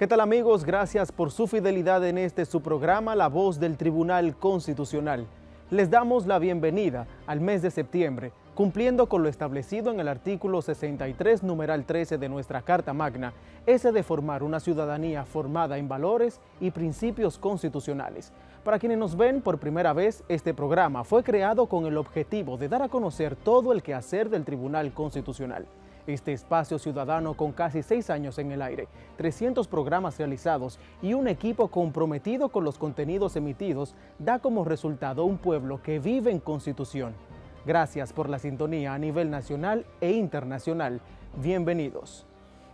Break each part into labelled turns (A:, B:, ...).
A: ¿Qué tal amigos? Gracias por su fidelidad en su programa La Voz del Tribunal Constitucional. Les damos la bienvenida al mes de septiembre, cumpliendo con lo establecido en el artículo 63, numeral 13 de nuestra Carta Magna, ese de formar una ciudadanía formada en valores y principios constitucionales. Para quienes nos ven por primera vez, este programa fue creado con el objetivo de dar a conocer todo el quehacer del Tribunal Constitucional. Este espacio ciudadano con casi 6 años en el aire, 300 programas realizados y un equipo comprometido con los contenidos emitidos da como resultado un pueblo que vive en Constitución. Gracias por la sintonía a nivel nacional e internacional. Bienvenidos.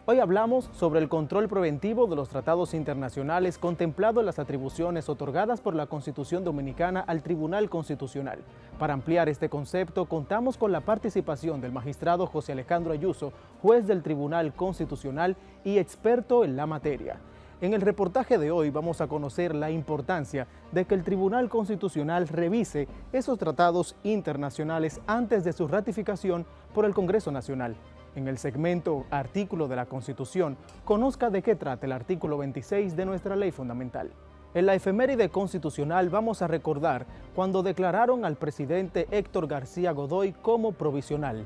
A: Hoy hablamos sobre el control preventivo de los tratados internacionales contemplado en las atribuciones otorgadas por la Constitución Dominicana al Tribunal Constitucional. Para ampliar este concepto, contamos con la participación del magistrado José Alejandro Ayuso, juez del Tribunal Constitucional y experto en la materia. En el reportaje de hoy vamos a conocer la importancia de que el Tribunal Constitucional revise esos tratados internacionales antes de su ratificación por el Congreso Nacional. En el segmento Artículo de la Constitución, conozca de qué trata el artículo 26 de nuestra ley fundamental. En la efeméride constitucional vamos a recordar cuando declararon al presidente Héctor García Godoy como provisional.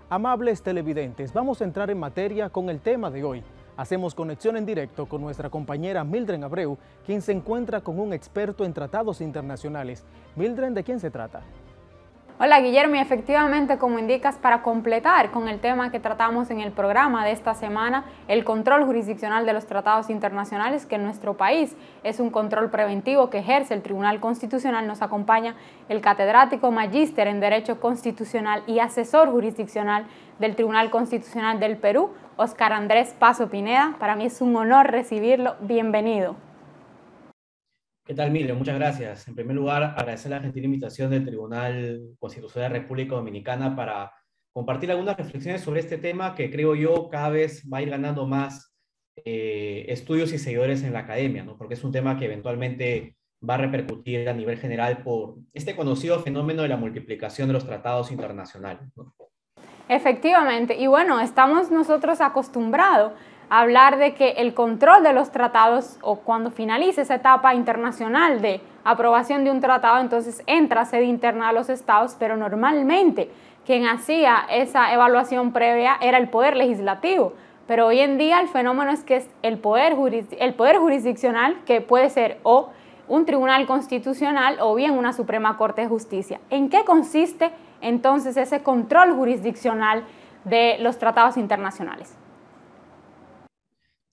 A: Amables televidentes, vamos a entrar en materia con el tema de hoy. Hacemos conexión en directo con nuestra compañera Mildred Abreu, quien se encuentra con un experto en tratados internacionales. Mildred, ¿de quién se trata?
B: Hola Guillermo, y efectivamente, como indicas, para completar con el tema que tratamos en el programa de esta semana, el control jurisdiccional de los tratados internacionales, que en nuestro país es un control preventivo que ejerce el Tribunal Constitucional, nos acompaña el catedrático magíster en Derecho Constitucional y asesor jurisdiccional del Tribunal Constitucional del Perú, Óscar Andrés Paso Pineda. Para mí es un honor recibirlo. Bienvenido.
C: ¿Qué tal, Miriam? Muchas gracias. En primer lugar, agradecer la gentil invitación del Tribunal Constitucional de la República Dominicana para compartir algunas reflexiones sobre este tema que creo yo cada vez va a ir ganando más estudios y seguidores en la academia, ¿no? Porque es un tema que eventualmente va a repercutir a nivel general por este conocido fenómeno de la multiplicación de los tratados internacionales, ¿no?
B: Efectivamente, y bueno, estamos nosotros acostumbrados hablar de que el control de los tratados, o cuando finalice esa etapa internacional de aprobación de un tratado, entonces entra sede interna a los estados, pero normalmente quien hacía esa evaluación previa era el Poder Legislativo. Pero hoy en día el fenómeno es que es el poder jurisdiccional, que puede ser o un tribunal constitucional o bien una Suprema Corte de Justicia. ¿En qué consiste entonces ese control jurisdiccional de los tratados internacionales?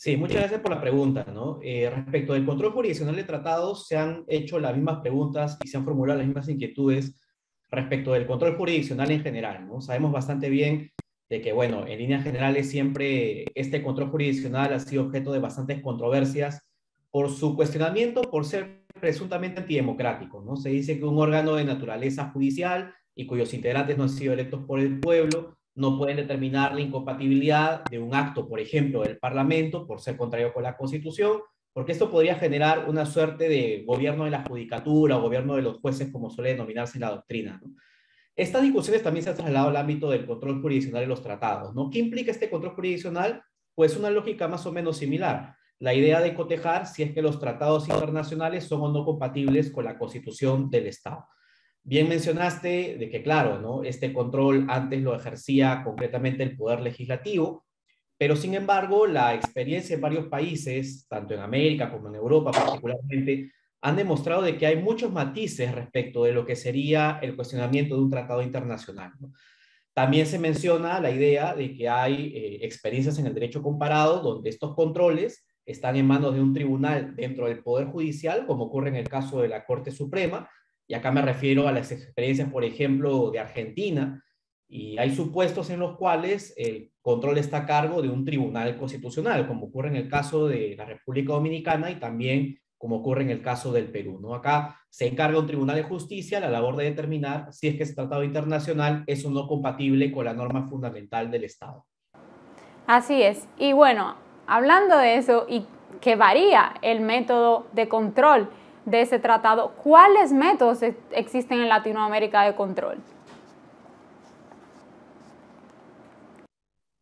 C: Sí, muchas gracias por la pregunta, ¿no? Respecto del control jurisdiccional de tratados, se han hecho las mismas preguntas y se han formulado las mismas inquietudes respecto del control jurisdiccional en general, ¿no? Sabemos bastante bien de que, bueno, en líneas generales siempre este control jurisdiccional ha sido objeto de bastantes controversias por su cuestionamiento, por ser presuntamente antidemocrático, ¿no? Se dice que un órgano de naturaleza judicial y cuyos integrantes no han sido electos por el pueblo no pueden determinar la incompatibilidad de un acto, por ejemplo, del Parlamento, por ser contrario con la Constitución, porque esto podría generar una suerte de gobierno de la judicatura o gobierno de los jueces, como suele denominarse en la doctrina, ¿no? Estas discusiones también se han trasladado al ámbito del control jurisdiccional de los tratados, ¿no? ¿Qué implica este control jurisdiccional? Pues una lógica más o menos similar. La idea de cotejar si es que los tratados internacionales son o no compatibles con la Constitución del Estado. Bien mencionaste de que, claro, ¿no? Este control antes lo ejercía concretamente el Poder Legislativo, pero sin embargo la experiencia en varios países, tanto en América como en Europa particularmente, han demostrado de que hay muchos matices respecto de lo que sería el cuestionamiento de un tratado internacional, ¿no? También se menciona la idea de que hay experiencias en el derecho comparado donde estos controles están en manos de un tribunal dentro del Poder Judicial, como ocurre en el caso de la Corte Suprema, y acá me refiero a las experiencias, por ejemplo, de Argentina, y hay supuestos en los cuales el control está a cargo de un tribunal constitucional, como ocurre en el caso de la República Dominicana y también como ocurre en el caso del Perú, ¿no? Acá se encarga un tribunal de justicia la labor de determinar si es que ese tratado internacional es o no compatible con la norma fundamental del Estado.
B: Así es. Y bueno, hablando de eso y que varía el método de control de ese tratado, ¿cuáles métodos existen en Latinoamérica de control?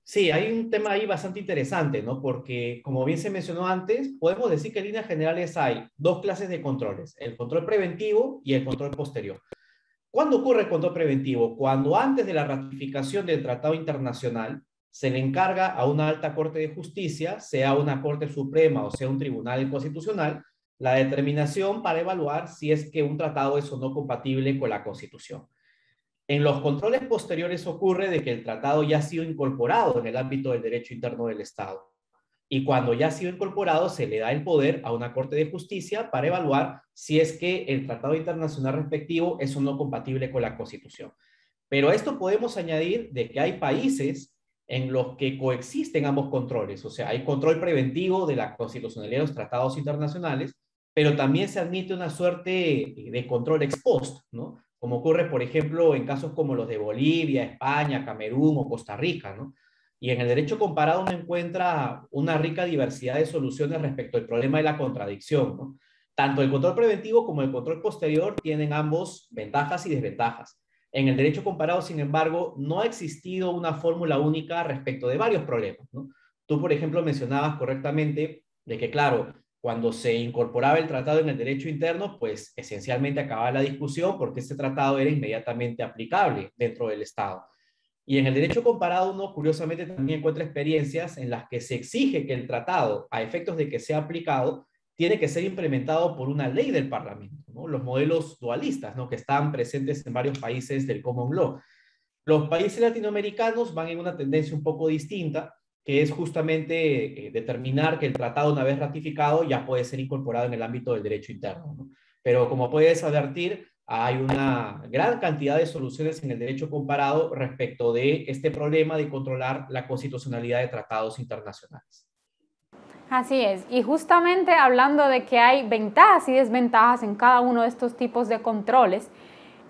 C: Sí, hay un tema ahí bastante interesante, ¿no? Porque, como bien se mencionó antes, podemos decir que en líneas generales hay dos clases de controles, el control preventivo y el control posterior. ¿Cuándo ocurre el control preventivo? Cuando antes de la ratificación del tratado internacional se le encarga a una alta corte de justicia, sea una corte suprema o sea un tribunal constitucional, la determinación para evaluar si es que un tratado es o no compatible con la Constitución. En los controles posteriores ocurre de que el tratado ya ha sido incorporado en el ámbito del derecho interno del Estado. Y cuando ya ha sido incorporado, se le da el poder a una Corte de Justicia para evaluar si es que el tratado internacional respectivo es o no compatible con la Constitución. Pero a esto podemos añadir de que hay países en los que coexisten ambos controles, o sea, hay control preventivo de la constitucionalidad de los tratados internacionales, pero también se admite una suerte de control ex post, ¿no? Como ocurre, por ejemplo, en casos como los de Bolivia, España, Camerún o Costa Rica, ¿no? Y en el derecho comparado uno encuentra una rica diversidad de soluciones respecto al problema de la contradicción, ¿no? Tanto el control preventivo como el control posterior tienen ambos ventajas y desventajas. En el derecho comparado, sin embargo, no ha existido una fórmula única respecto de varios problemas, ¿no? Tú, por ejemplo, mencionabas correctamente de que, claro, cuando se incorporaba el tratado en el derecho interno, pues esencialmente acababa la discusión porque este tratado era inmediatamente aplicable dentro del Estado. Y en el derecho comparado uno curiosamente también encuentra experiencias en las que se exige que el tratado, a efectos de que sea aplicado, tiene que ser implementado por una ley del Parlamento, ¿no? Los modelos dualistas, ¿no? Que están presentes en varios países del Common Law. Los países latinoamericanos van en una tendencia un poco distinta, que es justamente determinar que el tratado, una vez ratificado, ya puede ser incorporado en el ámbito del derecho interno, ¿no? Pero como puedes advertir, hay una gran cantidad de soluciones en el derecho comparado respecto de este problema de controlar la constitucionalidad de tratados internacionales.
B: Así es, y justamente hablando de que hay ventajas y desventajas en cada uno de estos tipos de controles,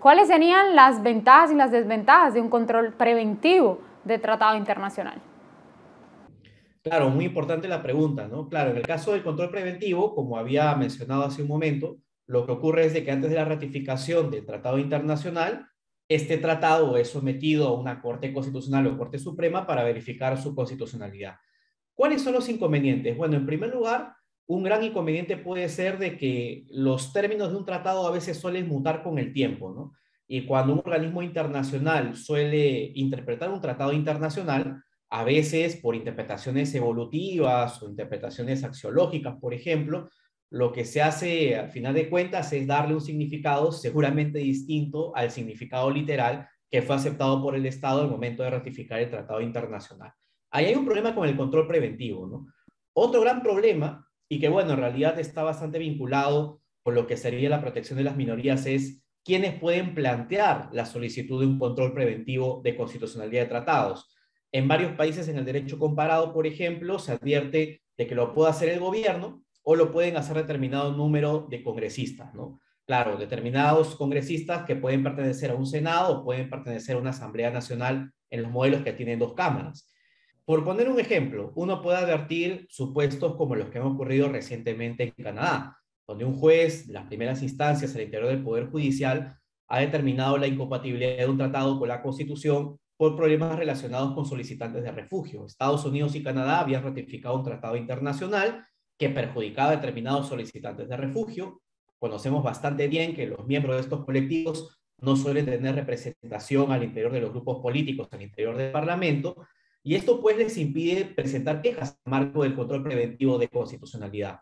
B: ¿cuáles serían las ventajas y las desventajas de un control preventivo de tratado internacional?
C: Claro, muy importante la pregunta, ¿no? Claro, en el caso del control preventivo, como había mencionado hace un momento, lo que ocurre es de que antes de la ratificación del tratado internacional, este tratado es sometido a una Corte Constitucional o Corte Suprema para verificar su constitucionalidad. ¿Cuáles son los inconvenientes? Bueno, en primer lugar, un gran inconveniente puede ser de que los términos de un tratado a veces suelen mutar con el tiempo, ¿no? Y cuando un organismo internacional suele interpretar un tratado internacional, a veces por interpretaciones evolutivas o interpretaciones axiológicas, por ejemplo, lo que se hace al final de cuentas es darle un significado seguramente distinto al significado literal que fue aceptado por el Estado al momento de ratificar el tratado internacional. Ahí hay un problema con el control preventivo, ¿no? Otro gran problema, y que bueno, en realidad está bastante vinculado con lo que sería la protección de las minorías, es quiénes pueden plantear la solicitud de un control preventivo de constitucionalidad de tratados. En varios países en el derecho comparado, por ejemplo, se advierte de que lo puede hacer el gobierno o lo pueden hacer determinado número de congresistas, ¿no? Claro, determinados congresistas que pueden pertenecer a un Senado o pueden pertenecer a una Asamblea Nacional en los modelos que tienen dos cámaras. Por poner un ejemplo, uno puede advertir supuestos como los que han ocurrido recientemente en Canadá, donde un juez de las primeras instancias al interior del Poder Judicial ha determinado la incompatibilidad de un tratado con la Constitución por problemas relacionados con solicitantes de refugio. Estados Unidos y Canadá habían ratificado un tratado internacional que perjudicaba a determinados solicitantes de refugio. Conocemos bastante bien que los miembros de estos colectivos no suelen tener representación al interior de los grupos políticos, al interior del Parlamento, y esto pues les impide presentar quejas en marco del control preventivo de constitucionalidad.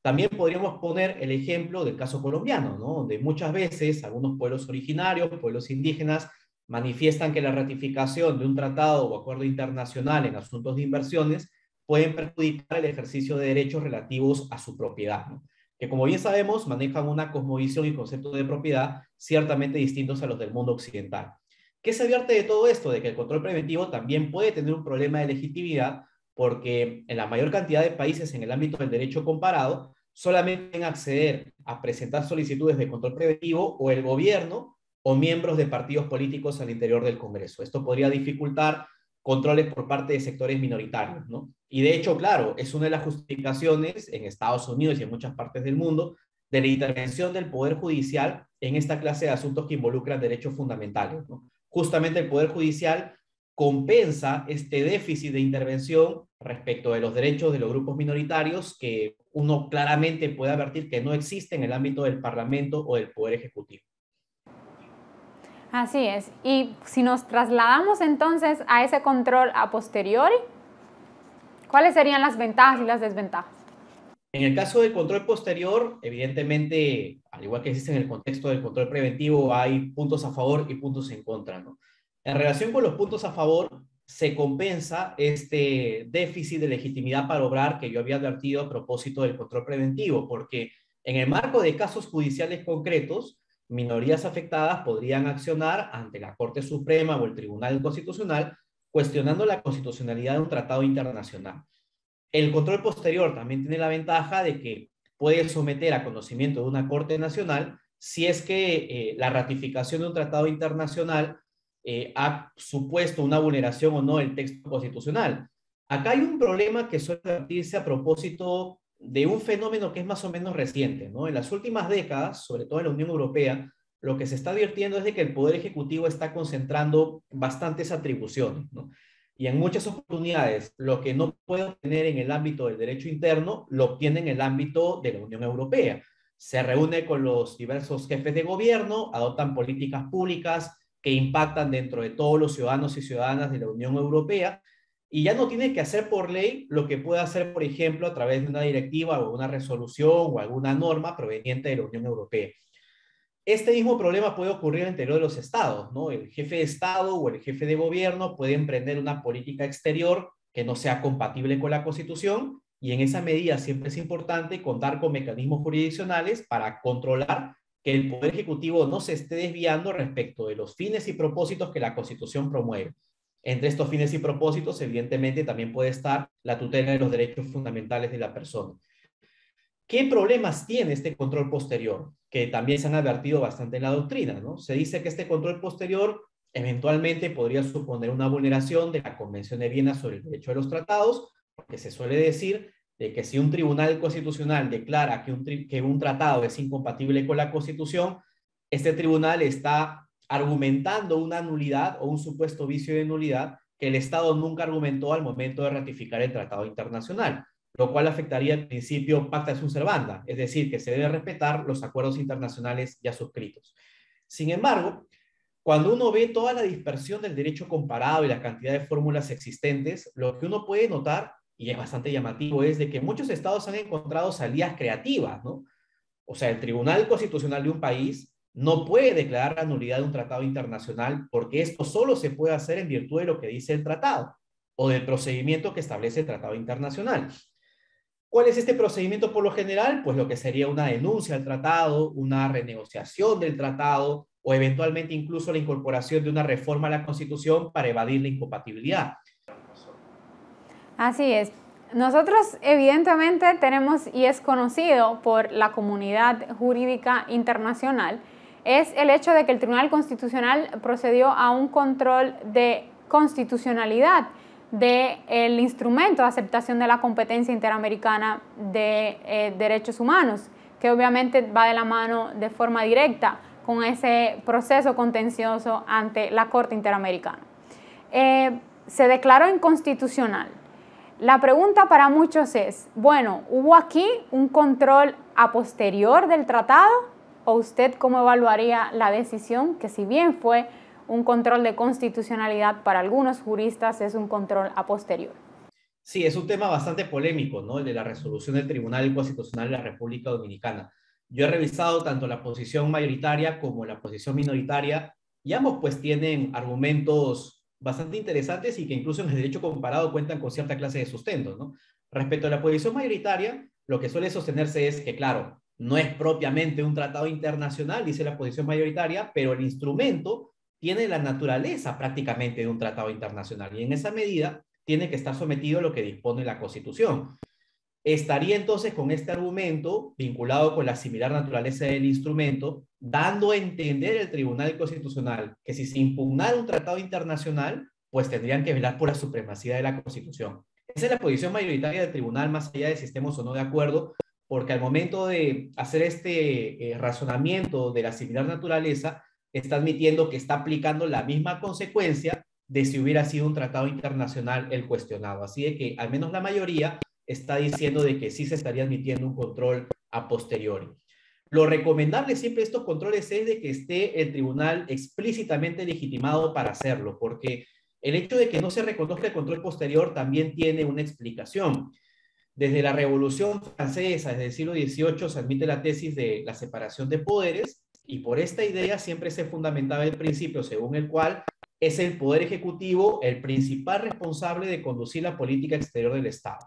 C: También podríamos poner el ejemplo del caso colombiano, ¿no? Donde muchas veces algunos pueblos originarios, pueblos indígenas, manifiestan que la ratificación de un tratado o acuerdo internacional en asuntos de inversiones pueden perjudicar el ejercicio de derechos relativos a su propiedad, ¿no? Que como bien sabemos manejan una cosmovisión y conceptos de propiedad ciertamente distintos a los del mundo occidental. ¿Qué se advierte de todo esto? De que el control preventivo también puede tener un problema de legitimidad porque en la mayor cantidad de países en el ámbito del derecho comparado solamente pueden acceder a presentar solicitudes de control preventivo o el gobierno o miembros de partidos políticos al interior del Congreso. Esto podría dificultar controles por parte de sectores minoritarios, ¿no? Y de hecho, claro, es una de las justificaciones en Estados Unidos y en muchas partes del mundo de la intervención del Poder Judicial en esta clase de asuntos que involucran derechos fundamentales, ¿no? Justamente el Poder Judicial compensa este déficit de intervención respecto de los derechos de los grupos minoritarios que uno claramente puede advertir que no existe en el ámbito del Parlamento o del Poder Ejecutivo.
B: Así es. Y si nos trasladamos entonces a ese control a posteriori, ¿cuáles serían las ventajas y las desventajas?
C: En el caso del control posterior, evidentemente, al igual que existe en el contexto del control preventivo, hay puntos a favor y puntos en contra, ¿no? En relación con los puntos a favor, se compensa este déficit de legitimidad para obrar que yo había advertido a propósito del control preventivo, porque en el marco de casos judiciales concretos, minorías afectadas podrían accionar ante la Corte Suprema o el Tribunal Constitucional cuestionando la constitucionalidad de un tratado internacional. El control posterior también tiene la ventaja de que puede someter a conocimiento de una Corte Nacional si es que la ratificación de un tratado internacional ha supuesto una vulneración o no del texto constitucional. Acá hay un problema que suele advertirse a propósito de un fenómeno que es más o menos reciente, ¿no? En las últimas décadas, sobre todo en la Unión Europea, lo que se está advirtiendo es de que el Poder Ejecutivo está concentrando bastantes atribuciones, ¿no? Y en muchas oportunidades, lo que no puede obtener en el ámbito del derecho interno, lo obtiene en el ámbito de la Unión Europea. Se reúne con los diversos jefes de gobierno, adoptan políticas públicas que impactan dentro de todos los ciudadanos y ciudadanas de la Unión Europea, y ya no tiene que hacer por ley lo que puede hacer, por ejemplo, a través de una directiva o una resolución o alguna norma proveniente de la Unión Europea. Este mismo problema puede ocurrir al interior de los estados, ¿no? El jefe de estado o el jefe de gobierno puede emprender una política exterior que no sea compatible con la Constitución, y en esa medida siempre es importante contar con mecanismos jurisdiccionales para controlar que el Poder Ejecutivo no se esté desviando respecto de los fines y propósitos que la Constitución promueve. Entre estos fines y propósitos, evidentemente, también puede estar la tutela de los derechos fundamentales de la persona. ¿Qué problemas tiene este control posterior? Que también se han advertido bastante en la doctrina, ¿no? Se dice que este control posterior eventualmente podría suponer una vulneración de la Convención de Viena sobre el derecho de los tratados, porque se suele decir de que si un tribunal constitucional declara que un tratado es incompatible con la Constitución, este tribunal está argumentando una nulidad o un supuesto vicio de nulidad que el Estado nunca argumentó al momento de ratificar el tratado internacional, lo cual afectaría el principio pacta sunt servanda, es decir, que se debe respetar los acuerdos internacionales ya suscritos. Sin embargo, cuando uno ve toda la dispersión del derecho comparado y la cantidad de fórmulas existentes, lo que uno puede notar, y es bastante llamativo, es de que muchos estados han encontrado salidas creativas, ¿no? O sea, el Tribunal Constitucional de un país no puede declarar la nulidad de un tratado internacional porque esto solo se puede hacer en virtud de lo que dice el tratado o del procedimiento que establece el tratado internacional. ¿Cuál es este procedimiento por lo general? Pues lo que sería una denuncia al tratado, una renegociación del tratado o eventualmente incluso la incorporación de una reforma a la Constitución para evadir la incompatibilidad.
B: Así es. Nosotros evidentemente tenemos, y es conocido por la comunidad jurídica internacional, es el hecho de que el Tribunal Constitucional procedió a un control de constitucionalidad del instrumento de aceptación de la competencia interamericana de derechos humanos, que obviamente va de la mano de forma directa con ese proceso contencioso ante la Corte Interamericana. Se declaró inconstitucional. La pregunta para muchos es, bueno, ¿hubo aquí un control a posterior del tratado? ¿O usted cómo evaluaría la decisión, que si bien fue un control de constitucionalidad, para algunos juristas es un control a posterior?
C: Sí, es un tema bastante polémico, ¿no? El de la resolución del Tribunal Constitucional de la República Dominicana. Yo he revisado tanto la posición mayoritaria como la posición minoritaria, y ambos pues tienen argumentos bastante interesantes y que incluso en el derecho comparado cuentan con cierta clase de sustento, ¿no? Respecto a la posición mayoritaria, lo que suele sostenerse es que, claro, no es propiamente un tratado internacional, dice la posición mayoritaria, pero el instrumento tiene la naturaleza prácticamente de un tratado internacional y en esa medida tiene que estar sometido a lo que dispone la Constitución. Estaría entonces con este argumento vinculado con la similar naturaleza del instrumento, dando a entender el Tribunal Constitucional que si se impugnara un tratado internacional, pues tendrían que velar por la supremacía de la Constitución. Esa es la posición mayoritaria del tribunal, más allá de si estemos o no de acuerdo, porque al momento de hacer este razonamiento de la similar naturaleza, está admitiendo que está aplicando la misma consecuencia de si hubiera sido un tratado internacional el cuestionado. Así de que al menos la mayoría está diciendo de que sí se estaría admitiendo un control a posteriori. Lo recomendable siempre de estos controles es de que esté el tribunal explícitamente legitimado para hacerlo, porque el hecho de que no se reconozca el control posterior también tiene una explicación. Desde la Revolución Francesa, desde el siglo XVIII, se admite la tesis de la separación de poderes, y por esta idea siempre se fundamentaba el principio según el cual es el Poder Ejecutivo el principal responsable de conducir la política exterior del Estado.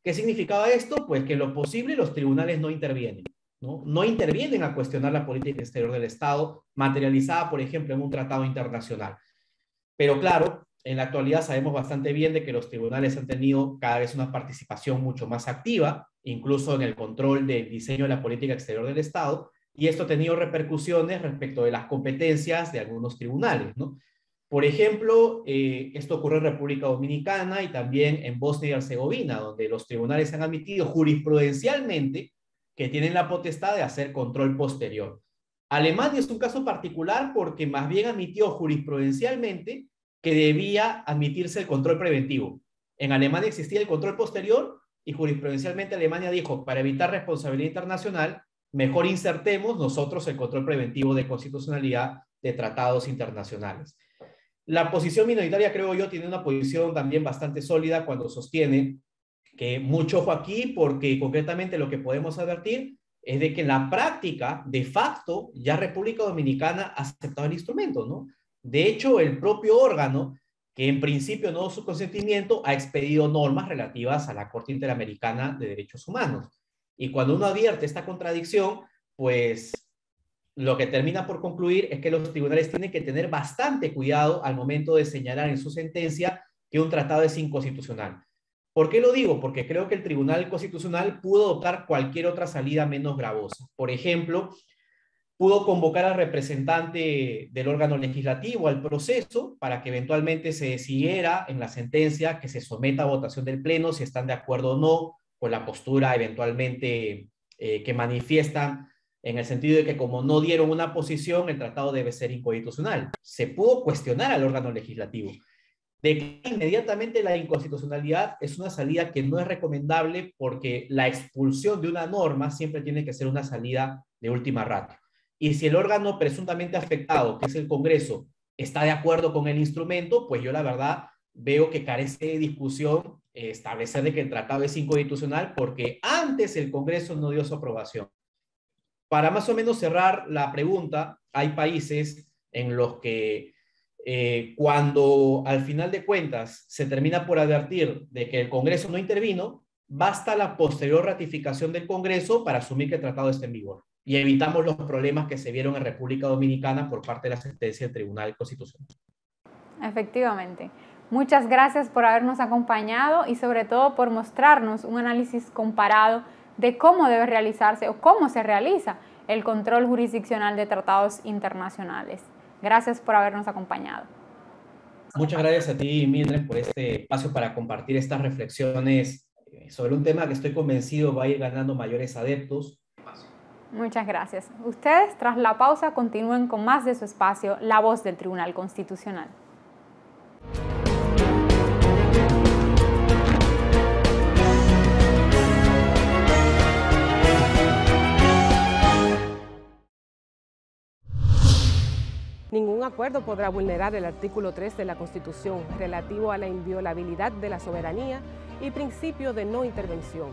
C: ¿Qué significaba esto? Pues que en lo posible los tribunales no intervienen. No intervienen a cuestionar la política exterior del Estado, materializada, por ejemplo, en un tratado internacional. Pero claro, en la actualidad sabemos bastante bien de que los tribunales han tenido cada vez una participación mucho más activa, incluso en el control del diseño de la política exterior del Estado, y esto ha tenido repercusiones respecto de las competencias de algunos tribunales, ¿no? Por ejemplo, esto ocurre en República Dominicana y también en Bosnia y Herzegovina, donde los tribunales han admitido jurisprudencialmente que tienen la potestad de hacer control posterior. Alemania es un caso particular porque más bien admitió jurisprudencialmente que debía admitirse el control preventivo. En Alemania existía el control posterior y jurisprudencialmente Alemania dijo, para evitar responsabilidad internacional, mejor insertemos nosotros el control preventivo de constitucionalidad de tratados internacionales. La posición minoritaria, creo yo, tiene una posición también bastante sólida cuando sostiene que mucho ojo aquí, porque concretamente lo que podemos advertir es de que en la práctica, de facto, ya República Dominicana ha aceptado el instrumento, ¿no? De hecho, el propio órgano, que en principio no dio su consentimiento, ha expedido normas relativas a la Corte Interamericana de Derechos Humanos. Y cuando uno advierte esta contradicción, pues lo que termina por concluir es que los tribunales tienen que tener bastante cuidado al momento de señalar en su sentencia que un tratado es inconstitucional. ¿Por qué lo digo? Porque creo que el Tribunal Constitucional pudo adoptar cualquier otra salida menos gravosa. Por ejemplo, pudo convocar al representante del órgano legislativo al proceso para que eventualmente se decidiera en la sentencia que se someta a votación del Pleno si están de acuerdo o no con la postura eventualmente que manifiestan, en el sentido de que como no dieron una posición, el tratado debe ser inconstitucional. Se pudo cuestionar al órgano legislativo. Declarar inmediatamente la inconstitucionalidad es una salida que no es recomendable porque la expulsión de una norma siempre tiene que ser una salida de última ratio. Y si el órgano presuntamente afectado, que es el Congreso, está de acuerdo con el instrumento, pues yo la verdad veo que carece de discusión establecer de que el tratado es inconstitucional porque antes el Congreso no dio su aprobación. Para más o menos cerrar la pregunta, hay países en los que cuando al final de cuentas se termina por advertir de que el Congreso no intervino, basta la posterior ratificación del Congreso para asumir que el tratado está en vigor. Y evitamos los problemas que se vieron en República Dominicana por parte de la sentencia del Tribunal Constitucional.
B: Efectivamente. Muchas gracias por habernos acompañado y sobre todo por mostrarnos un análisis comparado de cómo debe realizarse o cómo se realiza el control jurisdiccional de tratados internacionales. Gracias por habernos acompañado.
C: Muchas gracias a ti, Mildred, por este espacio para compartir estas reflexiones sobre un tema que estoy convencido va a ir ganando mayores adeptos.
B: Muchas gracias. Ustedes, tras la pausa, continúen con más de su espacio, La Voz del Tribunal Constitucional.
D: Ningún acuerdo podrá vulnerar el artículo 3 de la Constitución relativo a la inviolabilidad de la soberanía y principio de no intervención.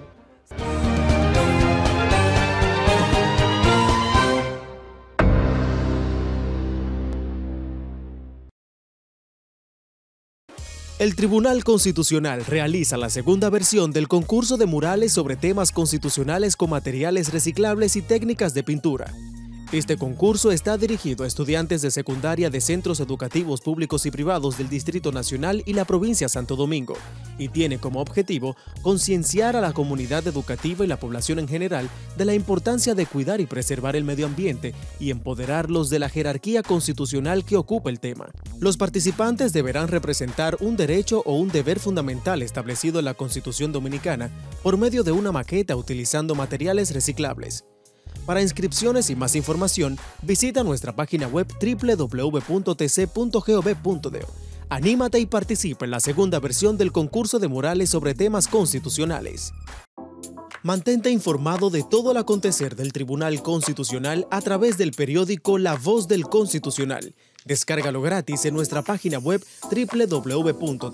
E: El Tribunal Constitucional realiza la segunda versión del concurso de murales sobre temas constitucionales con materiales reciclables y técnicas de pintura. Este concurso está dirigido a estudiantes de secundaria de centros educativos públicos y privados del Distrito Nacional y la provincia de Santo Domingo, y tiene como objetivo concienciar a la comunidad educativa y la población en general de la importancia de cuidar y preservar el medio ambiente y empoderarlos de la jerarquía constitucional que ocupa el tema. Los participantes deberán representar un derecho o un deber fundamental establecido en la Constitución Dominicana por medio de una maqueta utilizando materiales reciclables. Para inscripciones y más información, visita nuestra página web www.tc.gov.do. Anímate y participa en la segunda versión del concurso de murales sobre temas constitucionales. Mantente informado de todo el acontecer del Tribunal Constitucional a través del periódico La Voz del Constitucional. Descárgalo gratis en nuestra página web www.tc.gov.do.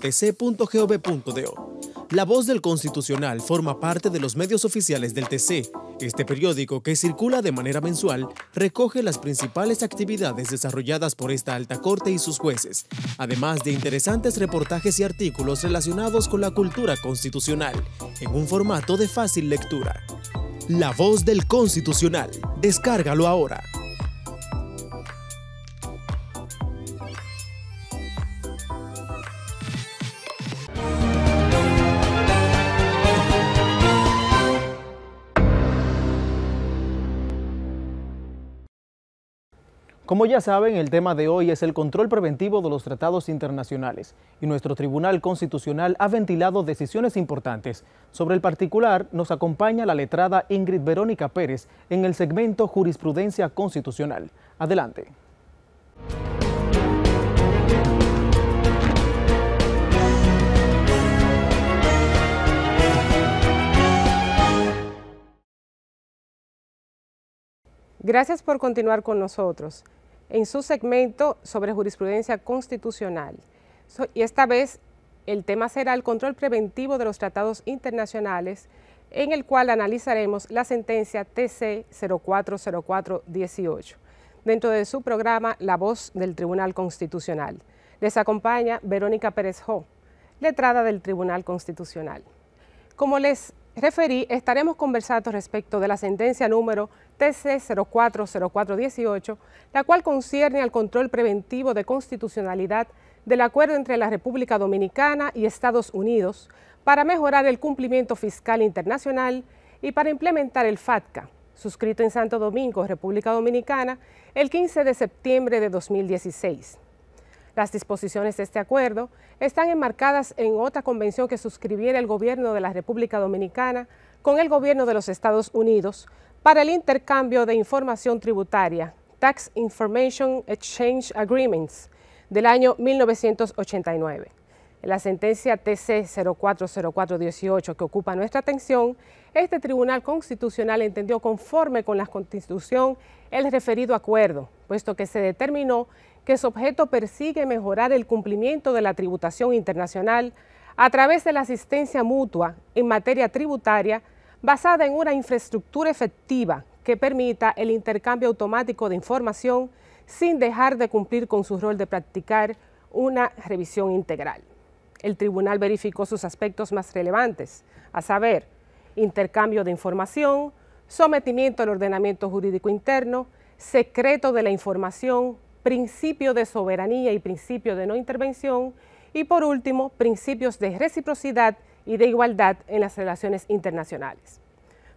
E: La Voz del Constitucional forma parte de los medios oficiales del TC. Este periódico, que circula de manera mensual, recoge las principales actividades desarrolladas por esta alta corte y sus jueces, además de interesantes reportajes y artículos relacionados con la cultura constitucional, en un formato de fácil lectura. La Voz del Constitucional. Descárgalo ahora.
A: Como ya saben, el tema de hoy es el control preventivo de los tratados internacionales y nuestro Tribunal Constitucional ha ventilado decisiones importantes. Sobre el particular, nos acompaña la letrada Ingrid Verónica Pérez en el segmento Jurisprudencia Constitucional. Adelante.
D: Gracias por continuar con nosotros en su segmento sobre jurisprudencia constitucional. Y esta vez el tema será el control preventivo de los tratados internacionales, en el cual analizaremos la sentencia TC 040418, dentro de su programa La Voz del Tribunal Constitucional. Les acompaña Verónica Pérez Jo, letrada del Tribunal Constitucional. Como les referí, estaremos conversando respecto de la sentencia número TC 040418, la cual concierne al control preventivo de constitucionalidad del acuerdo entre la República Dominicana y Estados Unidos para mejorar el cumplimiento fiscal internacional y para implementar el FATCA, suscrito en Santo Domingo, República Dominicana, el 15 de septiembre de 2016. Las disposiciones de este acuerdo están enmarcadas en otra convención que suscribiera el gobierno de la República Dominicana con el gobierno de los Estados Unidos para el intercambio de información tributaria, Tax Information Exchange Agreements, del año 1989. En la sentencia TC 040418 que ocupa nuestra atención, este Tribunal Constitucional entendió conforme con la Constitución el referido acuerdo, puesto que se determinó que su objeto persigue mejorar el cumplimiento de la tributación internacional a través de la asistencia mutua en materia tributaria basada en una infraestructura efectiva que permita el intercambio automático de información sin dejar de cumplir con su rol de practicar una revisión integral. El tribunal verificó sus aspectos más relevantes, a saber, intercambio de información, sometimiento al ordenamiento jurídico interno, secreto de la información, principio de soberanía y principio de no intervención, y por último, principios de reciprocidad y de igualdad en las relaciones internacionales.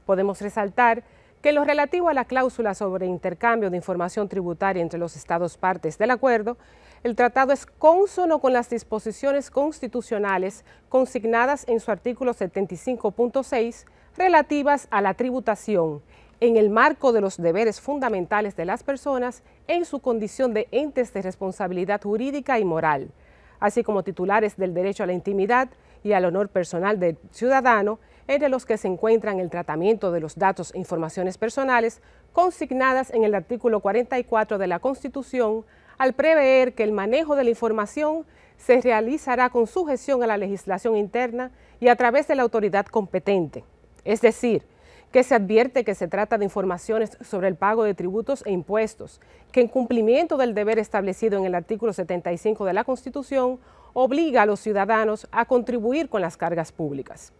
D: Podemos resaltar que en lo relativo a la cláusula sobre intercambio de información tributaria entre los Estados partes del acuerdo, el tratado es cónsono con las disposiciones constitucionales consignadas en su artículo 75.6 relativas a la tributación en el marco de los deberes fundamentales de las personas en su condición de entes de responsabilidad jurídica y moral, así como titulares del derecho a la intimidad y al honor personal del ciudadano, entre los que se encuentran el tratamiento de los datos e informaciones personales consignadas en el artículo 44 de la Constitución, al prever que el manejo de la información se realizará con sujeción a la legislación interna y a través de la autoridad competente. Es decir, que se advierte que se trata de informaciones sobre el pago de tributos e impuestos, que en cumplimiento del deber establecido en el artículo 75 de la Constitución, obliga a los ciudadanos a contribuir con las cargas públicas.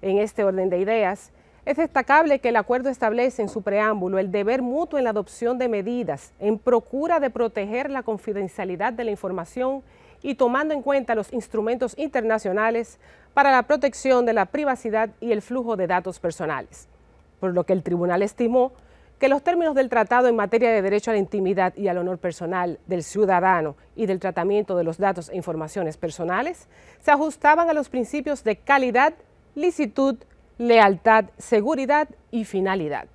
D: En este orden de ideas, es destacable que el acuerdo establece en su preámbulo el deber mutuo en la adopción de medidas en procura de proteger la confidencialidad de la información y tomando en cuenta los instrumentos internacionales para la protección de la privacidad y el flujo de datos personales, por lo que el tribunal estimó que los términos del tratado en materia de derecho a la intimidad y al honor personal del ciudadano y del tratamiento de los datos e informaciones personales se ajustaban a los principios de calidad, licitud, lealtad, seguridad y finalidad.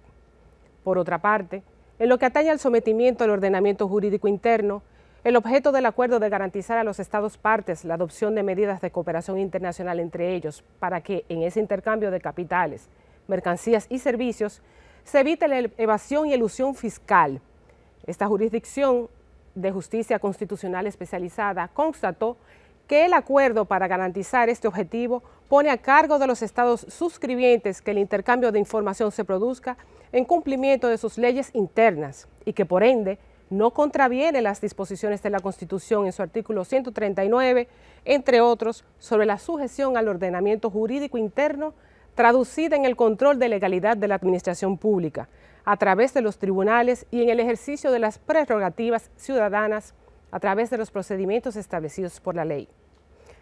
D: Por otra parte, en lo que atañe al sometimiento al ordenamiento jurídico interno, El objeto del acuerdo de garantizar a los Estados partes la adopción de medidas de cooperación internacional entre ellos para que en ese intercambio de capitales, mercancías y servicios se evite la evasión y elusión fiscal. Esta jurisdicción de justicia constitucional especializada constató que el acuerdo para garantizar este objetivo pone a cargo de los estados suscribientes que el intercambio de información se produzca en cumplimiento de sus leyes internas y que por ende no contraviene las disposiciones de la Constitución en su artículo 139, entre otros, sobre la sujeción al ordenamiento jurídico interno traducida en el control de legalidad de la administración pública a través de los tribunales y en el ejercicio de las prerrogativas ciudadanas a través de los procedimientos establecidos por la ley.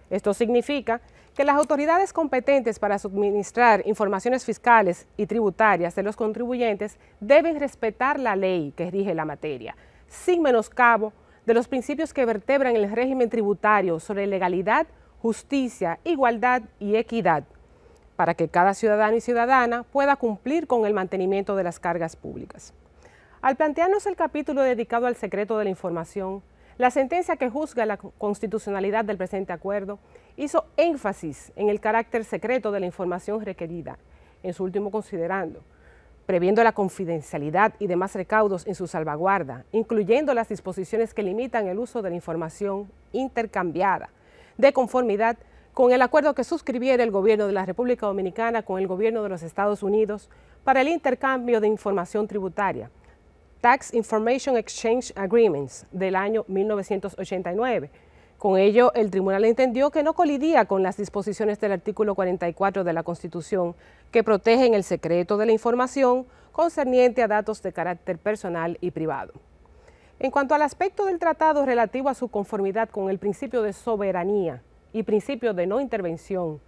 D: Esto significa que las autoridades competentes para suministrar informaciones fiscales y tributarias de los contribuyentes deben respetar la ley que rige la materia, sin menoscabo de los principios que vertebran el régimen tributario sobre legalidad, justicia, igualdad y equidad, para que cada ciudadano y ciudadana pueda cumplir con el mantenimiento de las cargas públicas. Al plantearnos el capítulo dedicado al secreto de la información, la sentencia que juzga la constitucionalidad del presente acuerdo hizo énfasis en el carácter secreto de la información requerida, en su último considerando, previendo la confidencialidad y demás recaudos en su salvaguarda, incluyendo las disposiciones que limitan el uso de la información intercambiada, de conformidad con el acuerdo que suscribiera el gobierno de la República Dominicana con el gobierno de los Estados Unidos para el intercambio de información tributaria, Tax Information Exchange Agreements del año 1989. Con ello, el tribunal entendió que no colidía con las disposiciones del artículo 44 de la Constitución que protegen el secreto de la información concerniente a datos de carácter personal y privado. En cuanto al aspecto del tratado relativo a su conformidad con el principio de soberanía y principio de no intervención,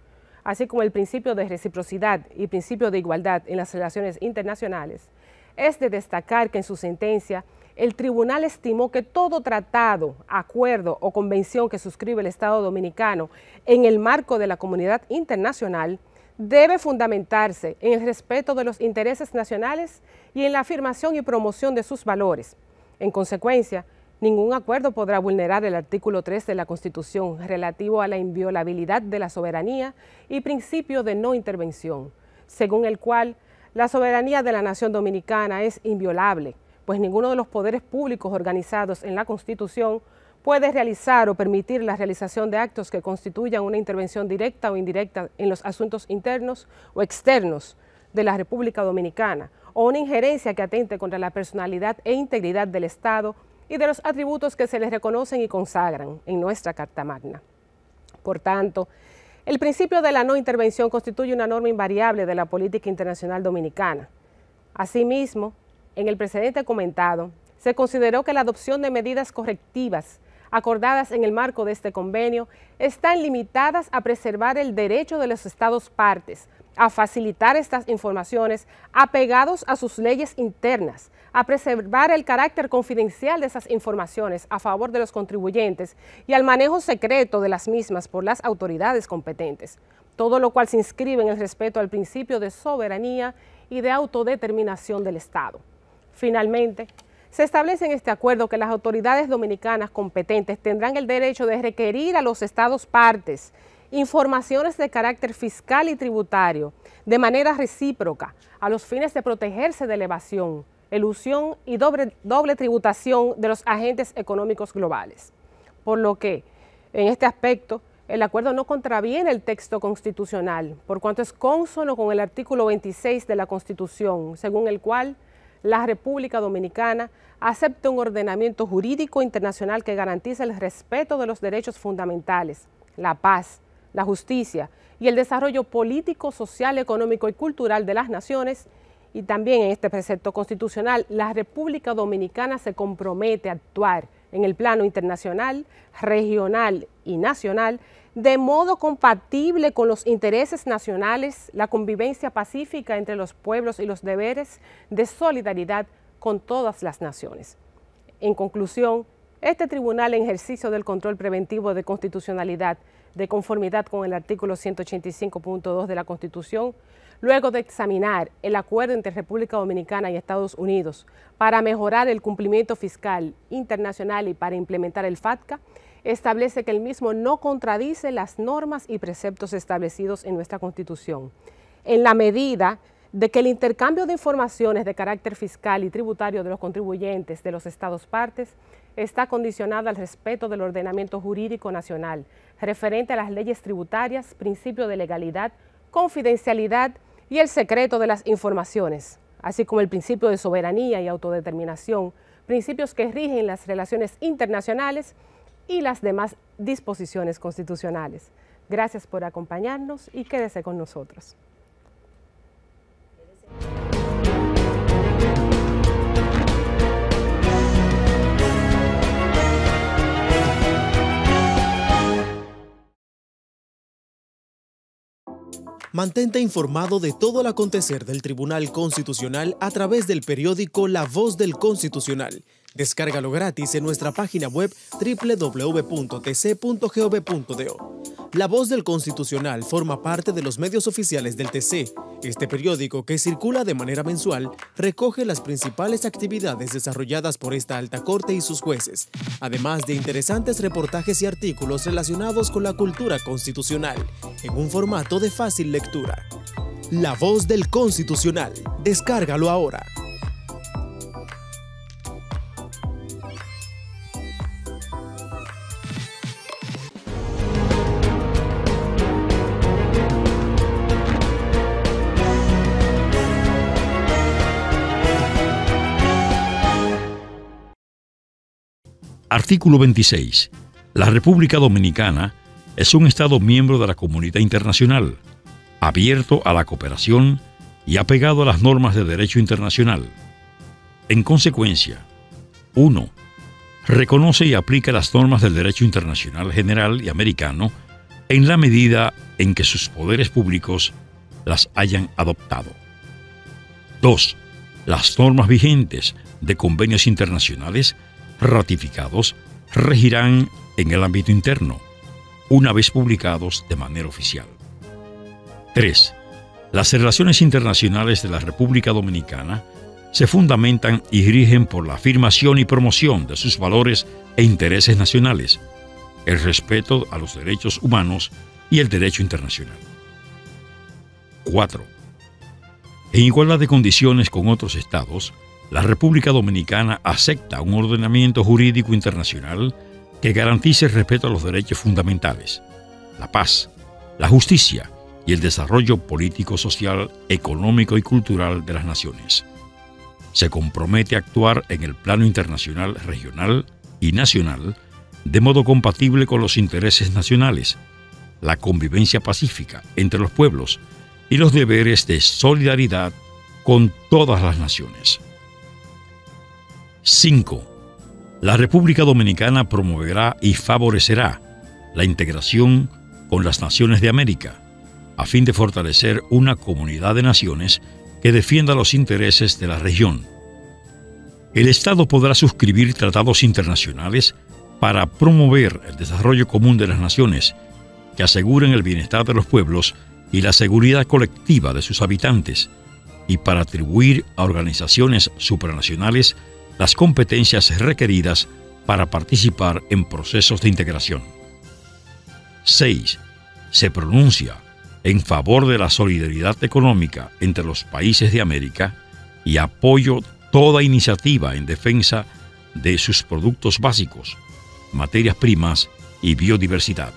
D: así como el principio de reciprocidad y principio de igualdad en las relaciones internacionales, es de destacar que en su sentencia el tribunal estimó que todo tratado, acuerdo o convención que suscribe el Estado Dominicano en el marco de la comunidad internacional debe fundamentarse en el respeto de los intereses nacionales y en la afirmación y promoción de sus valores. En consecuencia, ningún acuerdo podrá vulnerar el artículo 3 de la Constitución relativo a la inviolabilidad de la soberanía y principio de no intervención, según el cual la soberanía de la nación dominicana es inviolable, pues ninguno de los poderes públicos organizados en la Constitución puede realizar o permitir la realización de actos que constituyan una intervención directa o indirecta en los asuntos internos o externos de la República Dominicana, o una injerencia que atente contra la personalidad e integridad del Estado y de los atributos que se les reconocen y consagran en nuestra Carta Magna. Por tanto, el principio de la no intervención constituye una norma invariable de la política internacional dominicana. Asimismo, en el precedente comentado, se consideró que la adopción de medidas correctivas acordadas en el marco de este convenio están limitadas a preservar el derecho de los Estados partes a facilitar estas informaciones apegados a sus leyes internas, a preservar el carácter confidencial de esas informaciones a favor de los contribuyentes y al manejo secreto de las mismas por las autoridades competentes, todo lo cual se inscribe en el respeto al principio de soberanía y de autodeterminación del Estado. Finalmente, se establece en este acuerdo que las autoridades dominicanas competentes tendrán el derecho de requerir a los Estados partes informaciones de carácter fiscal y tributario de manera recíproca a los fines de protegerse de la evasión, elusión y doble tributación de los agentes económicos globales. Por lo que, en este aspecto, el acuerdo no contraviene el texto constitucional, por cuanto es cónsono con el artículo 26 de la Constitución, según el cual la República Dominicana acepta un ordenamiento jurídico internacional que garantiza el respeto de los derechos fundamentales, la paz, la justicia y el desarrollo político, social, económico y cultural de las naciones. Y también en este precepto constitucional, la República Dominicana se compromete a actuar en el plano internacional, regional y nacional de modo compatible con los intereses nacionales, la convivencia pacífica entre los pueblos y los deberes de solidaridad con todas las naciones. En conclusión, Este tribunal, en ejercicio del control preventivo de constitucionalidad, de conformidad con el artículo 185.2 de la Constitución, luego de examinar el acuerdo entre República Dominicana y Estados Unidos para mejorar el cumplimiento fiscal internacional y para implementar el FATCA, establece que el mismo no contradice las normas y preceptos establecidos en nuestra Constitución, en la medida de que el intercambio de informaciones de carácter fiscal y tributario de los contribuyentes de los Estados partes está condicionado al respeto del ordenamiento jurídico nacional, referente a las leyes tributarias, principio de legalidad, confidencialidad y el secreto de las informaciones, así como el principio de soberanía y autodeterminación, principios que rigen las relaciones internacionales y las demás disposiciones constitucionales. Gracias por acompañarnos y quédese con nosotros.
E: Mantente informado de todo el acontecer del Tribunal Constitucional a través del periódico La Voz del Constitucional. Descárgalo gratis en nuestra página web www.tc.gov.do. La Voz del Constitucional forma parte de los medios oficiales del TC. Este periódico, que circula de manera mensual, recoge las principales actividades desarrolladas por esta alta corte y sus jueces, además de interesantes reportajes y artículos relacionados con la cultura constitucional, en un formato de fácil lectura. La Voz del Constitucional. Descárgalo ahora.
F: Artículo 26. La República Dominicana es un Estado miembro de la comunidad internacional, abierto a la cooperación y apegado a las normas de derecho internacional. En consecuencia, 1. Reconoce y aplica las normas del derecho internacional general y americano en la medida en que sus poderes públicos las hayan adoptado. 2. Las normas vigentes de convenios internacionales ratificados regirán en el ámbito interno, una vez publicados de manera oficial. 3. Las relaciones internacionales de la República Dominicana se fundamentan y rigen por la afirmación y promoción de sus valores e intereses nacionales, el respeto a los derechos humanos y el derecho internacional. 4. En igualdad de condiciones con otros estados, la República Dominicana acepta un ordenamiento jurídico internacional que garantice el respeto a los derechos fundamentales, la paz, la justicia y el desarrollo político, social, económico y cultural de las naciones. Se compromete a actuar en el plano internacional, regional y nacional de modo compatible con los intereses nacionales, la convivencia pacífica entre los pueblos y los deberes de solidaridad con todas las naciones. 5. La República Dominicana promoverá y favorecerá la integración con las naciones de América, a fin de fortalecer una comunidad de naciones que defienda los intereses de la región. El Estado podrá suscribir tratados internacionales para promover el desarrollo común de las naciones, que aseguren el bienestar de los pueblos y la seguridad colectiva de sus habitantes, y para atribuir a organizaciones supranacionales las competencias requeridas para participar en procesos de integración. 6. Se pronuncia en favor de la solidaridad económica entre los países de América y apoyo toda iniciativa en defensa de sus productos básicos, materias primas y biodiversidad.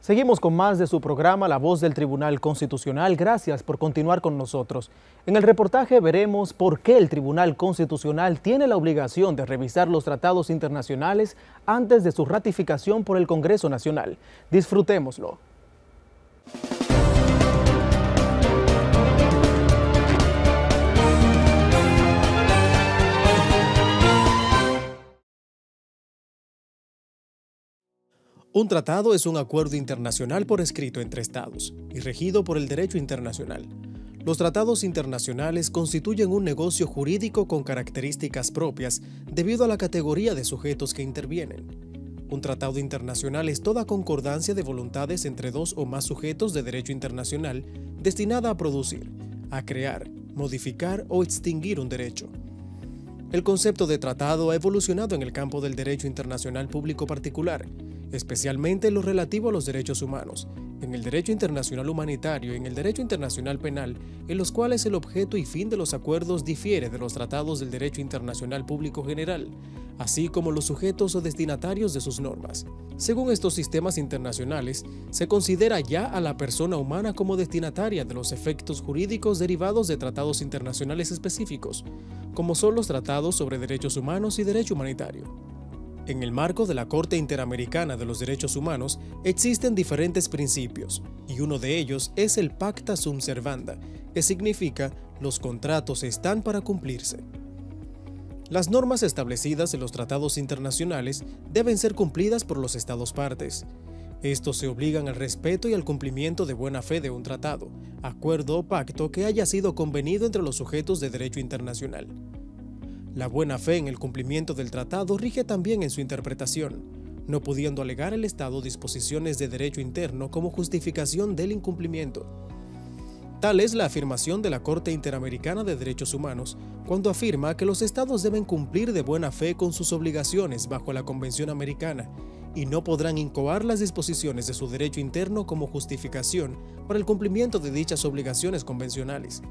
A: Seguimos con más de su programa La Voz del Tribunal Constitucional. Gracias por continuar con nosotros. En el reportaje veremos por qué el Tribunal Constitucional tiene la obligación de revisar los tratados internacionales antes de su ratificación por el Congreso Nacional. Disfrutémoslo.
E: Un tratado es un acuerdo internacional por escrito entre estados y regido por el derecho internacional. Los tratados internacionales constituyen un negocio jurídico con características propias debido a la categoría de sujetos que intervienen. Un tratado internacional es toda concordancia de voluntades entre dos o más sujetos de derecho internacional destinada a producir, a crear, modificar o extinguir un derecho. El concepto de tratado ha evolucionado en el campo del derecho internacional público particular, especialmente en lo relativo a los derechos humanos, en el derecho internacional humanitario y en el derecho internacional penal, en los cuales el objeto y fin de los acuerdos difiere de los tratados del derecho internacional público general, así como los sujetos o destinatarios de sus normas. Según estos sistemas internacionales, se considera ya a la persona humana como destinataria de los efectos jurídicos derivados de tratados internacionales específicos, como son los tratados sobre derechos humanos y derecho humanitario. En el marco de la Corte Interamericana de los Derechos Humanos existen diferentes principios, y uno de ellos es el Pacta Sunt Servanda, que significa los contratos están para cumplirse. Las normas establecidas en los tratados internacionales deben ser cumplidas por los estados partes. Estos se obligan al respeto y al cumplimiento de buena fe de un tratado, acuerdo o pacto que haya sido convenido entre los sujetos de derecho internacional. La buena fe en el cumplimiento del tratado rige también en su interpretación, no pudiendo alegar el Estado disposiciones de derecho interno como justificación del incumplimiento. Tal es la afirmación de la Corte Interamericana de Derechos Humanos cuando afirma que los Estados deben cumplir de buena fe con sus obligaciones bajo la Convención Americana y no podrán incoar las disposiciones de su derecho interno como justificación para el cumplimiento de dichas obligaciones convencionales.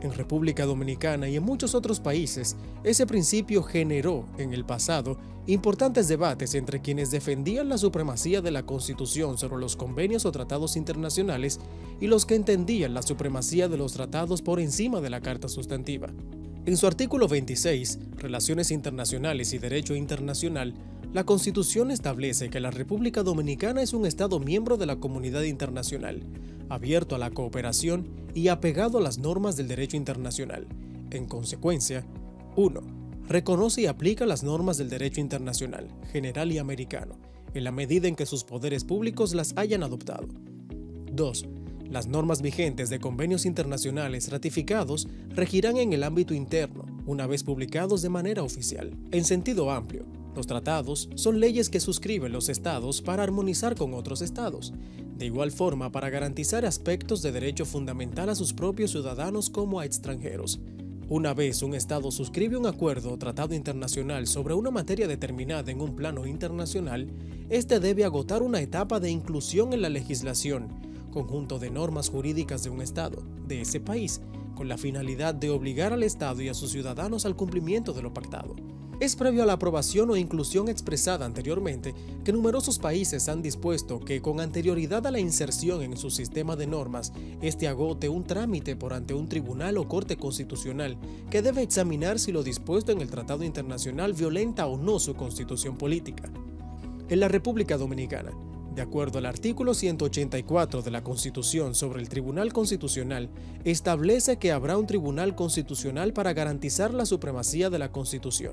E: En República Dominicana y en muchos otros países, ese principio generó, en el pasado, importantes debates entre quienes defendían la supremacía de la Constitución sobre los convenios o tratados internacionales y los que entendían la supremacía de los tratados por encima de la Carta Sustantiva. En su artículo 26, Relaciones Internacionales y Derecho Internacional, la Constitución establece que la República Dominicana es un Estado miembro de la comunidad internacional, abierto a la cooperación y apegado a las normas del derecho internacional. En consecuencia, 1. Reconoce y aplica las normas del derecho internacional, general y americano, en la medida en que sus poderes públicos las hayan adoptado. 2. Las normas vigentes de convenios internacionales ratificados regirán en el ámbito interno, una vez publicados de manera oficial. En sentido amplio, los tratados son leyes que suscriben los estados para armonizar con otros estados, de igual forma para garantizar aspectos de derecho fundamental a sus propios ciudadanos como a extranjeros. Una vez un estado suscribe un acuerdo o tratado internacional sobre una materia determinada en un plano internacional, este debe agotar una etapa de inclusión en la legislación, conjunto de normas jurídicas de un estado, de ese país, con la finalidad de obligar al estado y a sus ciudadanos al cumplimiento de lo pactado. Es previo a la aprobación o inclusión expresada anteriormente que numerosos países han dispuesto que, con anterioridad a la inserción en su sistema de normas, este agote un trámite por ante un tribunal o corte constitucional que debe examinar si lo dispuesto en el tratado internacional violenta o no su constitución política. En la República Dominicana, de acuerdo al artículo 184 de la Constitución sobre el Tribunal Constitucional, establece que habrá un Tribunal Constitucional para garantizar la supremacía de la Constitución,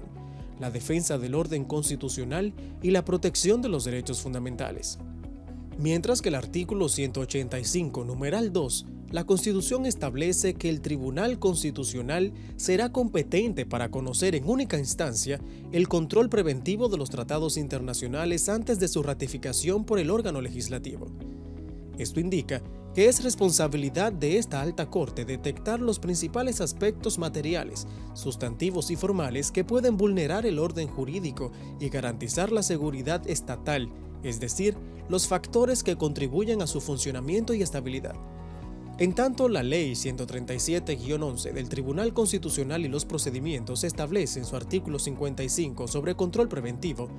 E: la defensa del orden constitucional y la protección de los derechos fundamentales. Mientras que el artículo 185, numeral 2, la Constitución establece que el Tribunal Constitucional será competente para conocer en única instancia el control preventivo de los tratados internacionales antes de su ratificación por el órgano legislativo. Esto indica que es responsabilidad de esta alta corte detectar los principales aspectos materiales, sustantivos y formales que pueden vulnerar el orden jurídico y garantizar la seguridad estatal, es decir, los factores que contribuyen a su funcionamiento y estabilidad. En tanto, la Ley 137-11 del Tribunal Constitucional y los procedimientos establece en su artículo 55 sobre control preventivo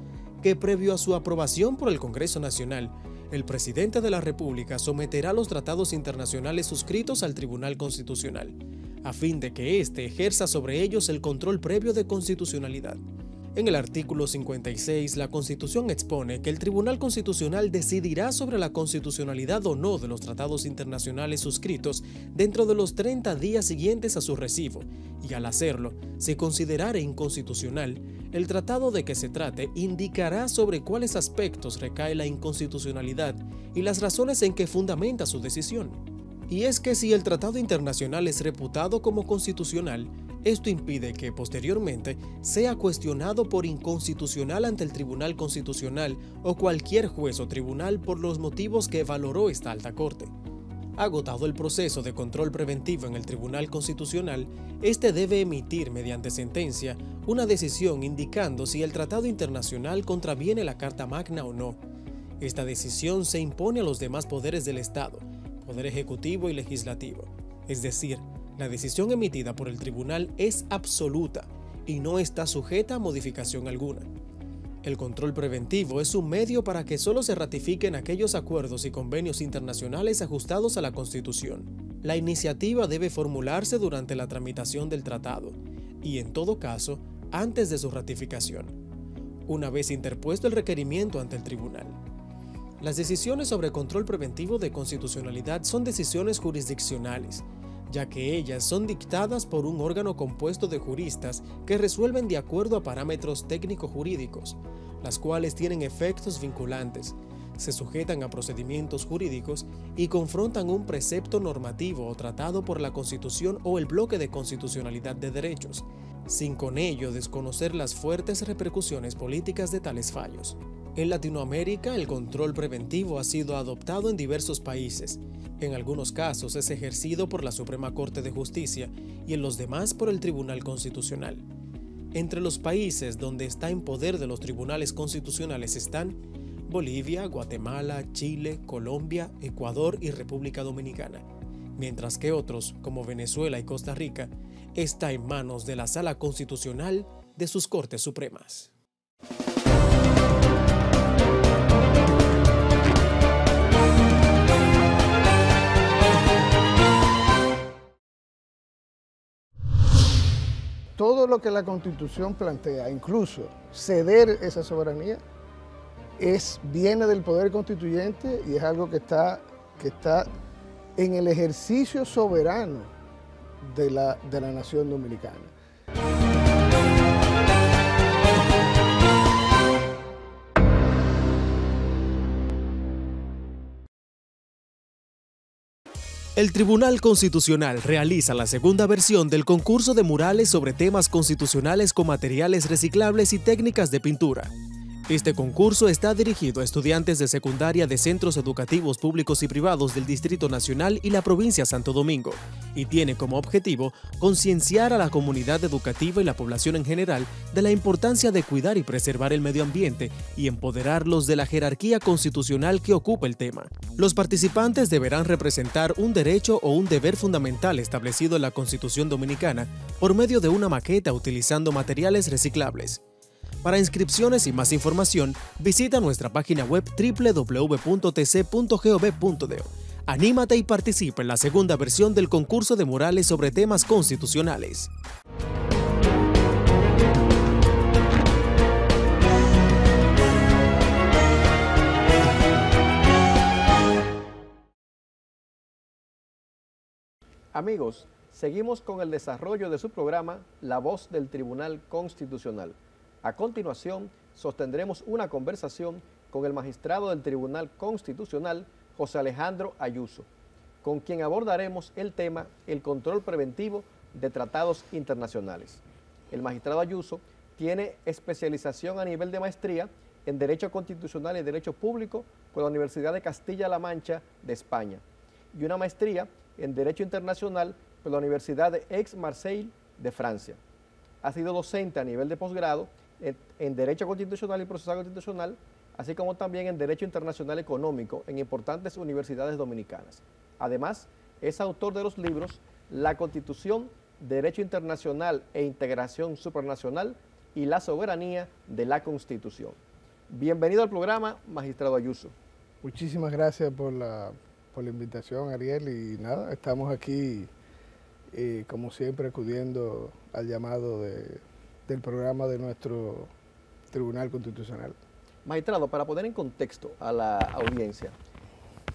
E: que, previo a su aprobación por el Congreso Nacional, el presidente de la República someterá los tratados internacionales suscritos al Tribunal Constitucional, a fin de que éste ejerza sobre ellos el control previo de constitucionalidad. En el artículo 56, la Constitución expone que el Tribunal Constitucional decidirá sobre la constitucionalidad o no de los tratados internacionales suscritos dentro de los 30 días siguientes a su recibo, y al hacerlo, si considerare inconstitucional, el tratado de que se trate indicará sobre cuáles aspectos recae la inconstitucionalidad y las razones en que fundamenta su decisión. Y es que si el tratado internacional es reputado como constitucional, esto impide que, posteriormente, sea cuestionado por inconstitucional ante el Tribunal Constitucional o cualquier juez o tribunal por los motivos que valoró esta alta corte. Agotado el proceso de control preventivo en el Tribunal Constitucional, este debe emitir, mediante sentencia, una decisión indicando si el tratado internacional contraviene la Carta Magna o no. Esta decisión se impone a los demás poderes del Estado, Poder Ejecutivo y Legislativo, es decir, la decisión emitida por el tribunal es absoluta y no está sujeta a modificación alguna. El control preventivo es un medio para que solo se ratifiquen aquellos acuerdos y convenios internacionales ajustados a la Constitución. La iniciativa debe formularse durante la tramitación del tratado y, en todo caso, antes de su ratificación, una vez interpuesto el requerimiento ante el tribunal. Las decisiones sobre control preventivo de constitucionalidad son decisiones jurisdiccionales, ya que ellas son dictadas por un órgano compuesto de juristas que resuelven de acuerdo a parámetros técnico-jurídicos, las cuales tienen efectos vinculantes, se sujetan a procedimientos jurídicos y confrontan un precepto normativo o tratado por la Constitución o el bloque de constitucionalidad de derechos, sin con ello desconocer las fuertes repercusiones políticas de tales fallos. En Latinoamérica, el control preventivo ha sido adoptado en diversos países. En algunos casos es ejercido por la Suprema Corte de Justicia y en los demás por el Tribunal Constitucional. Entre los países donde está en poder de los tribunales constitucionales están Bolivia, Guatemala, Chile, Colombia, Ecuador y República Dominicana, mientras que otros, como Venezuela y Costa Rica, está en manos de la Sala Constitucional de sus Cortes Supremas.
G: Todo lo que la Constitución plantea, incluso ceder esa soberanía, viene del poder constituyente y es algo que está en el ejercicio soberano de la nación dominicana.
E: El Tribunal Constitucional realiza la segunda versión del concurso de murales sobre temas constitucionales con materiales reciclables y técnicas de pintura. Este concurso está dirigido a estudiantes de secundaria de centros educativos públicos y privados del Distrito Nacional y la provincia de Santo Domingo, y tiene como objetivo concienciar a la comunidad educativa y la población en general de la importancia de cuidar y preservar el medio ambiente y empoderarlos de la jerarquía constitucional que ocupa el tema. Los participantes deberán representar un derecho o un deber fundamental establecido en la Constitución Dominicana por medio de una maqueta utilizando materiales reciclables. Para inscripciones y más información, visita nuestra página web www.tc.gov.do. Anímate y participa en la segunda versión del concurso de murales sobre temas constitucionales.
H: Amigos, seguimos con el desarrollo de su programa La Voz del Tribunal Constitucional. A continuación, sostendremos una conversación con el magistrado del Tribunal Constitucional, José Alejandro Ayuso, con quien abordaremos el tema el control preventivo de tratados internacionales. El magistrado Ayuso tiene especialización a nivel de maestría en Derecho Constitucional y Derecho Público por la Universidad de Castilla-La Mancha de España y una maestría en Derecho Internacional por la Universidad de Aix-Marseille de Francia. Ha sido docente a nivel de posgrado en Derecho Constitucional y Procesal Constitucional, así como también en Derecho Internacional Económico en importantes universidades dominicanas. Además, es autor de los libros La Constitución, Derecho Internacional e Integración Supranacional y la Soberanía de la Constitución. Bienvenido al programa, magistrado Ayuso.
G: Muchísimas gracias por la invitación, Ariel, y nada, estamos aquí, como siempre, acudiendo al llamado del programa de nuestro Tribunal Constitucional.
H: Magistrado, para poner en contexto a la audiencia,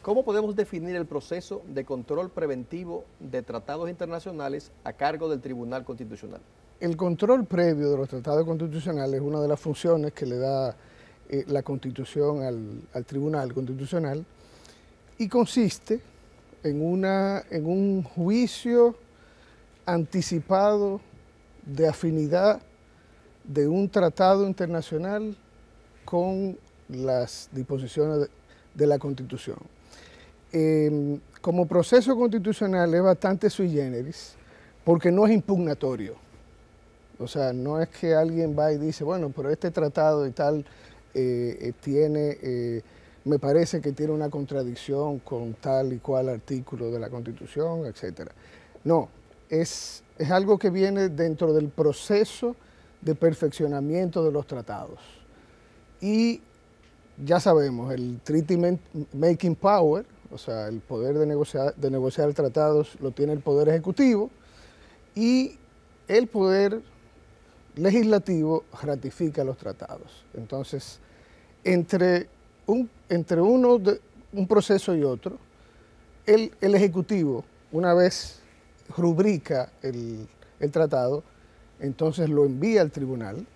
H: ¿cómo podemos definir el proceso de control preventivo de tratados internacionales a cargo del Tribunal Constitucional?
G: El control previo de los tratados constitucionales es una de las funciones que le da la Constitución al Tribunal Constitucional y consiste en un juicio anticipado de afinidad de un tratado internacional con las disposiciones de la Constitución. Como proceso constitucional es bastante sui generis porque no es impugnatorio. O sea, no es que alguien va y dice, bueno, pero este tratado y tal me parece que tiene una contradicción con tal y cual artículo de la Constitución, etc. No, es algo que viene dentro del proceso de perfeccionamiento de los tratados. Y ya sabemos, el treaty making power, o sea, el poder de negociar tratados lo tiene el Poder Ejecutivo y el Poder Legislativo ratifica los tratados. Entonces, entre un proceso y otro, el Ejecutivo, una vez rubrica el tratado, entonces lo envía al tribunal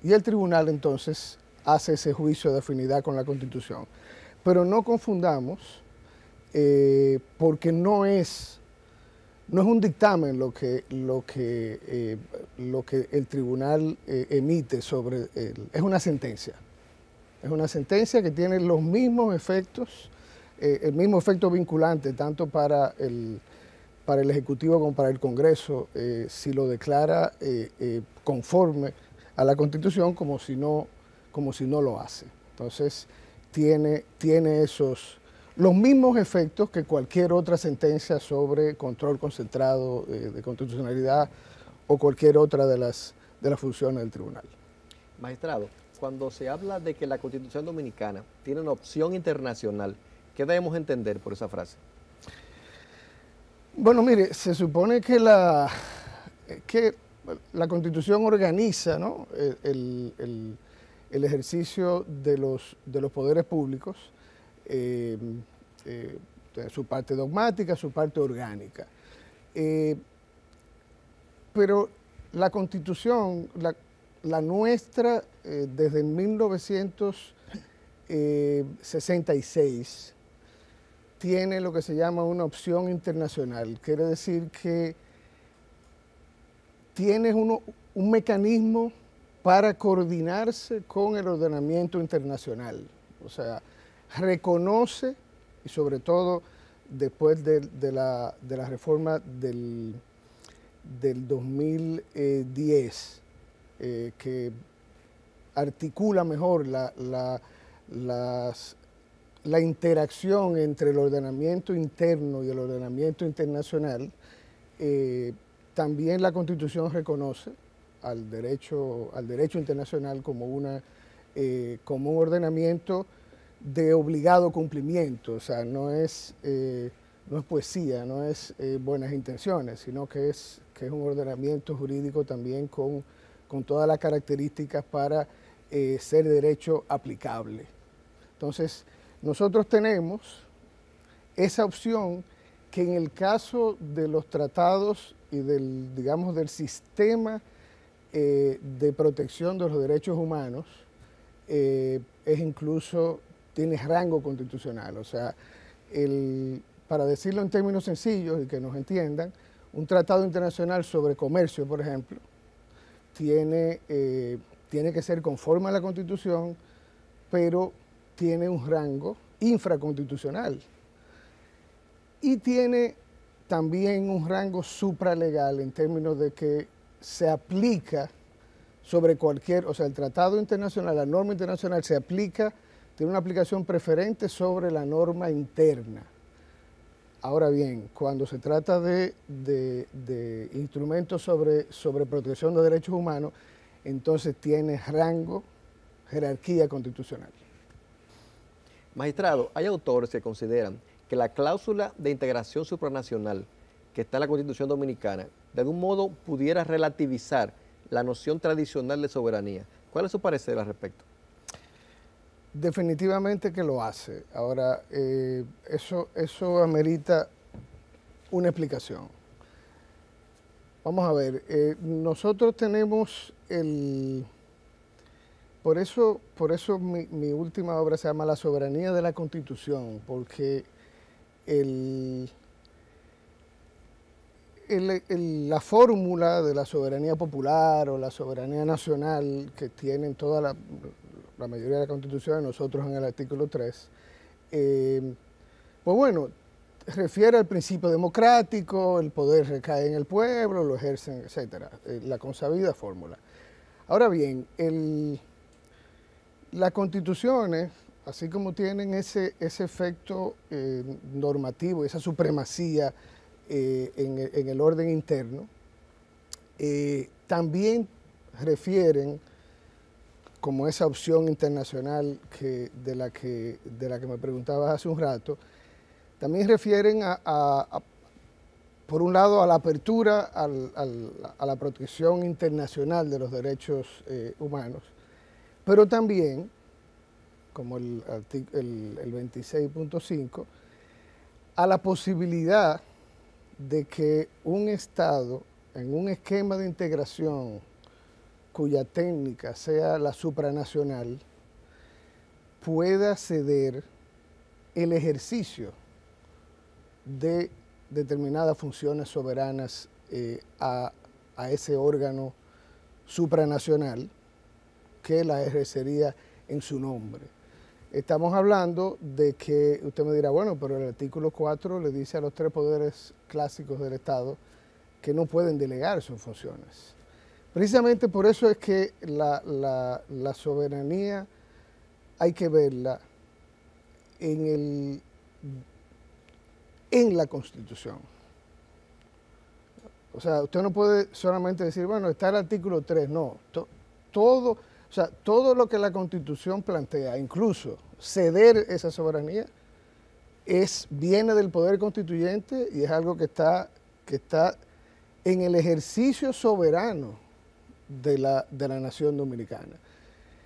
G: y el tribunal entonces hace ese juicio de afinidad con la Constitución. Pero no confundamos, porque no es un dictamen lo que el tribunal emite sobre es una sentencia. Es una sentencia que tiene los mismos efectos, el mismo efecto vinculante tanto para el Ejecutivo como para el Congreso, si lo declara conforme a la Constitución como si no lo hace. Entonces, tiene los mismos efectos que cualquier otra sentencia sobre control concentrado de constitucionalidad o cualquier otra de las funciones del tribunal.
H: Magistrado, cuando se habla de que la Constitución Dominicana tiene una opción internacional, ¿qué debemos entender por esa frase?
G: Bueno, mire, se supone que la Constitución organiza, ¿no?, el ejercicio de los poderes públicos, su parte dogmática, su parte orgánica. Pero la Constitución, la nuestra, desde 1966, tiene lo que se llama una opción internacional. Quiere decir que tiene un mecanismo para coordinarse con el ordenamiento internacional. O sea, reconoce, y sobre todo después de la reforma del 2010, que articula mejor la interacción entre el ordenamiento interno y el ordenamiento internacional, también la Constitución reconoce al derecho internacional como un ordenamiento de obligado cumplimiento. O sea, no es poesía, no es buenas intenciones, sino que es un ordenamiento jurídico también con todas las características para ser derecho aplicable. Entonces, nosotros tenemos esa opción que en el caso de los tratados y del sistema de protección de los derechos humanos, tiene rango constitucional. O sea, para decirlo en términos sencillos y que nos entiendan, un tratado internacional sobre comercio, por ejemplo, tiene que ser conforme a la Constitución, pero tiene un rango infraconstitucional y tiene también un rango supralegal en términos de que se aplica sobre o sea, el tratado internacional, la norma internacional se aplica, tiene una aplicación preferente sobre la norma interna. Ahora bien, cuando se trata de instrumentos sobre protección de derechos humanos, entonces tiene rango, jerarquía constitucional.
H: Magistrado, hay autores que consideran que la cláusula de integración supranacional que está en la Constitución Dominicana, de algún modo pudiera relativizar la noción tradicional de soberanía. ¿Cuál es su parecer al respecto?
G: Definitivamente que lo hace. Ahora, eso amerita una explicación. Vamos a ver, nosotros tenemos por eso mi última obra se llama La soberanía de la Constitución, porque la fórmula de la soberanía popular o la soberanía nacional que tienen toda la mayoría de la Constitución, nosotros en el artículo 3, pues bueno, refiere al principio democrático, el poder recae en el pueblo, lo ejercen, etcétera, la consabida fórmula. Ahora bien, las constituciones, así como tienen ese efecto normativo, esa supremacía en el orden interno, también refieren, como esa opción internacional de la que me preguntabas hace un rato, también refieren por un lado, a la apertura a la protección internacional de los derechos humanos, pero también, como el 26.5, a la posibilidad de que un Estado, en un esquema de integración cuya técnica sea la supranacional, pueda ceder el ejercicio de determinadas funciones soberanas a ese órgano supranacional que la ejercería en su nombre. Estamos hablando de que, usted me dirá, bueno, pero el artículo 4 le dice a los 3 poderes clásicos del Estado que no pueden delegar sus funciones. Precisamente por eso es que la soberanía hay que verla en la Constitución. O sea, usted no puede solamente decir, bueno, está el artículo 3, no. Todo lo que la Constitución plantea, incluso ceder esa soberanía, viene del poder constituyente y es algo que está en el ejercicio soberano de la nación dominicana.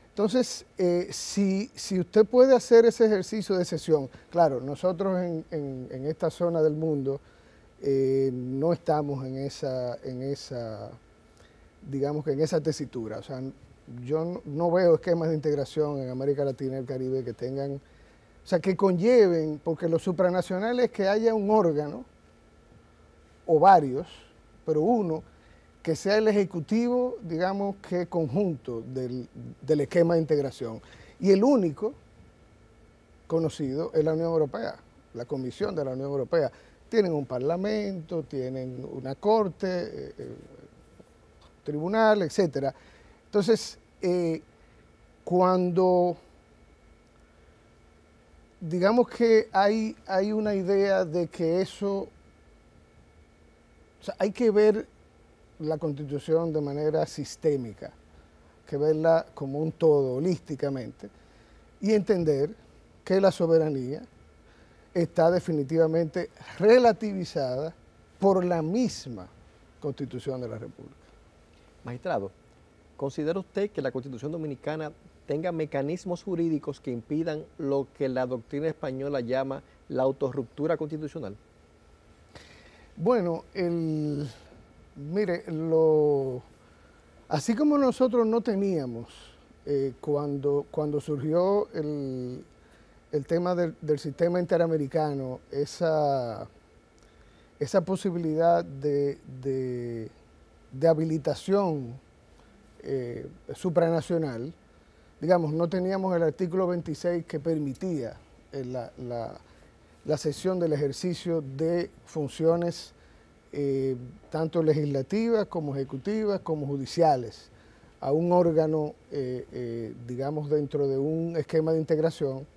G: Entonces, si usted puede hacer ese ejercicio de cesión, claro, nosotros en esta zona del mundo no estamos en esa, digamos que en esa tesitura. O sea, yo no veo esquemas de integración en América Latina y el Caribe que tengan, o sea, que conlleven, porque lo supranacional es que haya un órgano, o varios, pero uno, que sea el ejecutivo, digamos que conjunto del esquema de integración. Y el único conocido es la Unión Europea, la Comisión de la Unión Europea. Tienen un parlamento, tienen una corte, tribunal, etc. Entonces, cuando digamos que hay una idea de que eso, o sea, hay que ver la Constitución de manera sistémica, que verla como un todo, holísticamente, y entender que la soberanía está definitivamente relativizada por la misma Constitución de la República.
H: Magistrado, ¿considera usted que la Constitución Dominicana tenga mecanismos jurídicos que impidan lo que la doctrina española llama la autorruptura constitucional?
G: Bueno, mire, así como nosotros no teníamos, cuando surgió el tema del sistema interamericano, esa posibilidad de habilitación supranacional, digamos, no teníamos el artículo 26 que permitía la cesión del ejercicio de funciones tanto legislativas como ejecutivas como judiciales a un órgano, digamos, dentro de un esquema de integración.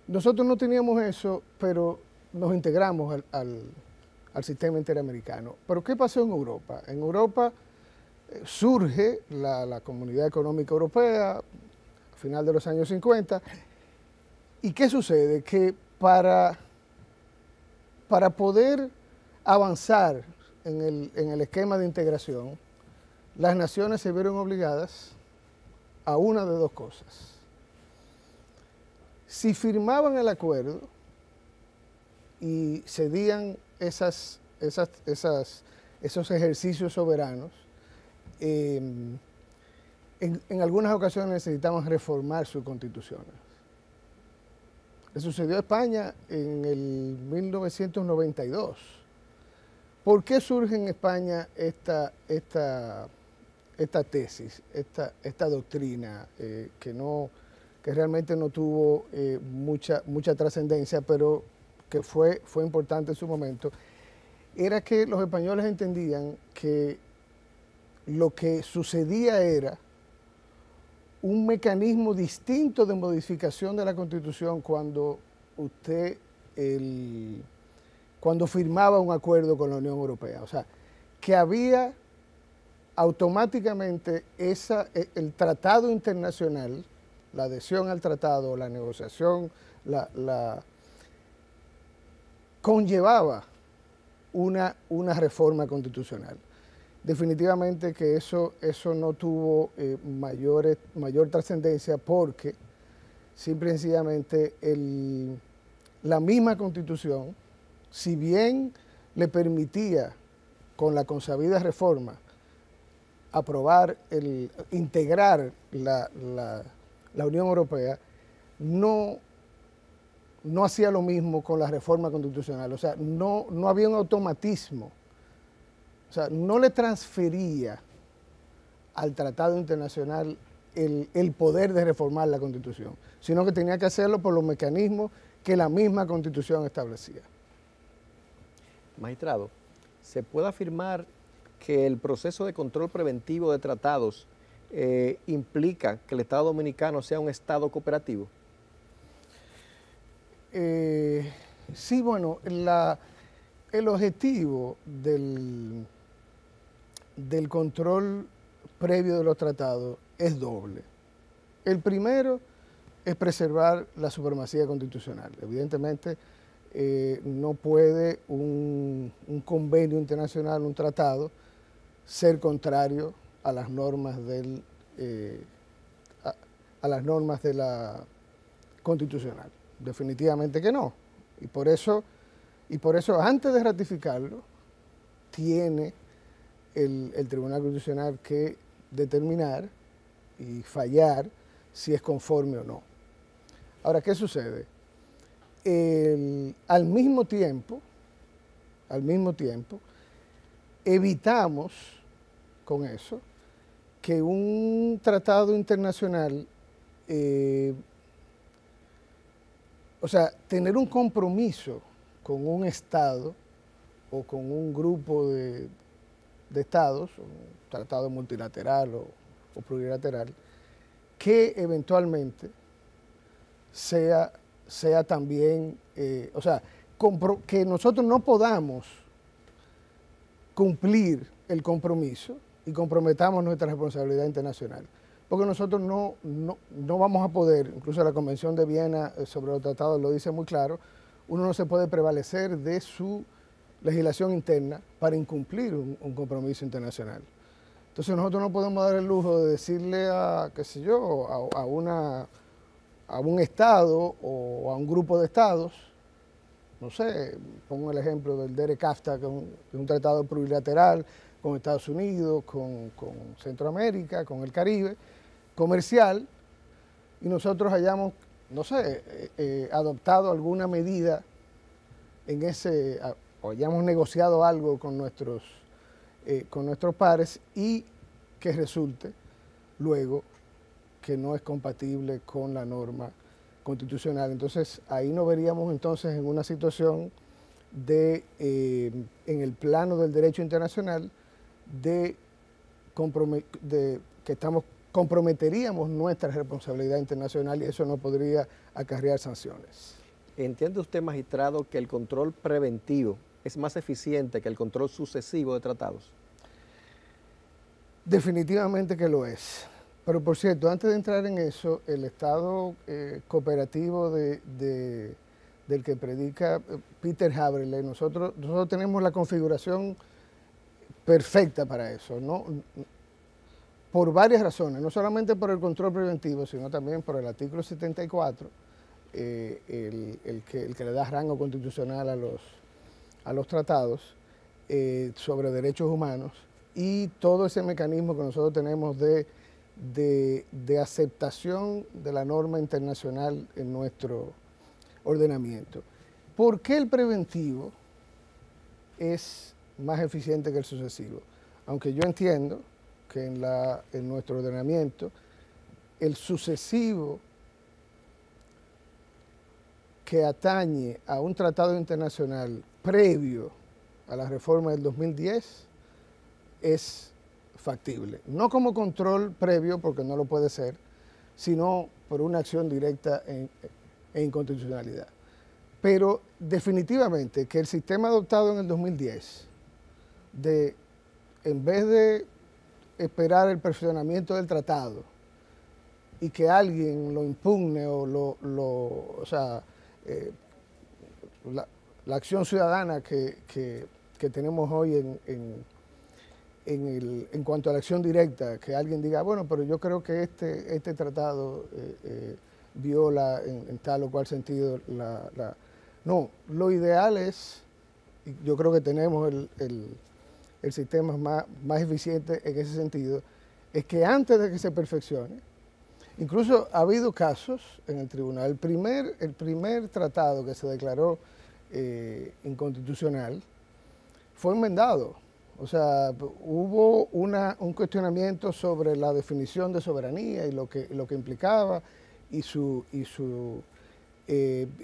G: Nosotros no teníamos eso, pero nos integramos al sistema interamericano. ¿Pero qué pasó en Europa? En Europa surge la Comunidad Económica Europea a final de los años 50. ¿Y qué sucede? Que para poder avanzar en el esquema de integración, las naciones se vieron obligadas a una de dos cosas. Si firmaban el acuerdo y cedían esos ejercicios soberanos, en algunas ocasiones necesitaban reformar sus constituciones. Le sucedió a España en el 1992. ¿Por qué surge en España esta tesis, esta doctrina que realmente no tuvo mucha trascendencia, pero que fue importante en su momento? Era que los españoles entendían que lo que sucedía era un mecanismo distinto de modificación de la Constitución cuando cuando firmaba un acuerdo con la Unión Europea. O sea, que había automáticamente el tratado internacional, la adhesión al tratado, la negociación, conllevaba una reforma constitucional. Definitivamente que eso no tuvo mayor trascendencia porque simple y sencillamente la misma Constitución, si bien le permitía con la consabida reforma integrar la Unión Europea, no hacía lo mismo con la reforma constitucional. O sea, no había un automatismo. O sea, no le transfería al tratado internacional el poder de reformar la Constitución, sino que tenía que hacerlo por los mecanismos que la misma Constitución establecía.
H: Magistrado, ¿se puede afirmar que el proceso de control preventivo de tratados implica que el Estado Dominicano sea un Estado cooperativo?
G: Sí, bueno, el objetivo del control previo de los tratados es doble. El primero es preservar la supremacía constitucional. Evidentemente, no puede un convenio internacional, un tratado, ser contrario a las normas a las normas de la constitucional. Definitivamente que no. Y por eso antes de ratificarlo, tiene el Tribunal Constitucional que determinar y fallar si es conforme o no. Ahora, ¿qué sucede? Al mismo tiempo, evitamos con eso que un tratado internacional, o sea, tener un compromiso con un Estado o con un grupo de Estados, un tratado multilateral o plurilateral, que eventualmente sea también, o sea, que nosotros no podamos cumplir el compromiso y comprometamos nuestra responsabilidad internacional. Porque nosotros no vamos a poder, incluso la Convención de Viena sobre los tratados lo dice muy claro, uno no se puede prevalecer de su legislación interna para incumplir un compromiso internacional. Entonces nosotros no podemos dar el lujo de decirle a un Estado o a un grupo de Estados, no sé, pongo el ejemplo del DERE-CAFTA, que es un tratado plurilateral con Estados Unidos, con Centroamérica, con el Caribe, comercial, y nosotros hayamos, no sé, adoptado alguna medida o hayamos negociado algo con nuestros pares y que resulte luego que no es compatible con la norma constitucional. Entonces, ahí nos veríamos entonces en una situación en el plano del derecho internacional, que comprometeríamos nuestra responsabilidad internacional y eso no podría acarrear sanciones.
H: ¿Entiende usted, magistrado, que el control preventivo es más eficiente que el control sucesivo de tratados?
G: Definitivamente que lo es. Pero por cierto, antes de entrar en eso, el Estado cooperativo del que predica Peter Haberle, nosotros tenemos la configuración perfecta para eso, ¿no? Por varias razones, no solamente por el control preventivo, sino también por el artículo 74, el que le da rango constitucional a los tratados sobre derechos humanos, y todo ese mecanismo que nosotros tenemos de aceptación de la norma internacional en nuestro ordenamiento. ¿Por qué el preventivo es más eficiente que el sucesivo? Aunque yo entiendo que en nuestro ordenamiento el sucesivo que atañe a un tratado internacional previo a la reforma del 2010 es factible. No como control previo, porque no lo puede ser, sino por una acción directa en inconstitucionalidad. Pero definitivamente que el sistema adoptado en el 2010, en vez de esperar el perfeccionamiento del tratado y que alguien lo impugne o sea, la acción ciudadana que tenemos hoy en cuanto a la acción directa, que alguien diga, bueno, pero yo creo que este tratado viola en tal o cual sentido No, lo ideal es, y yo creo que tenemos el sistema más eficiente en ese sentido, es que antes de que se perfeccione, incluso ha habido casos en el tribunal, el primer tratado que se declaró inconstitucional fue enmendado. O sea, hubo un cuestionamiento sobre la definición de soberanía y lo que implicaba y su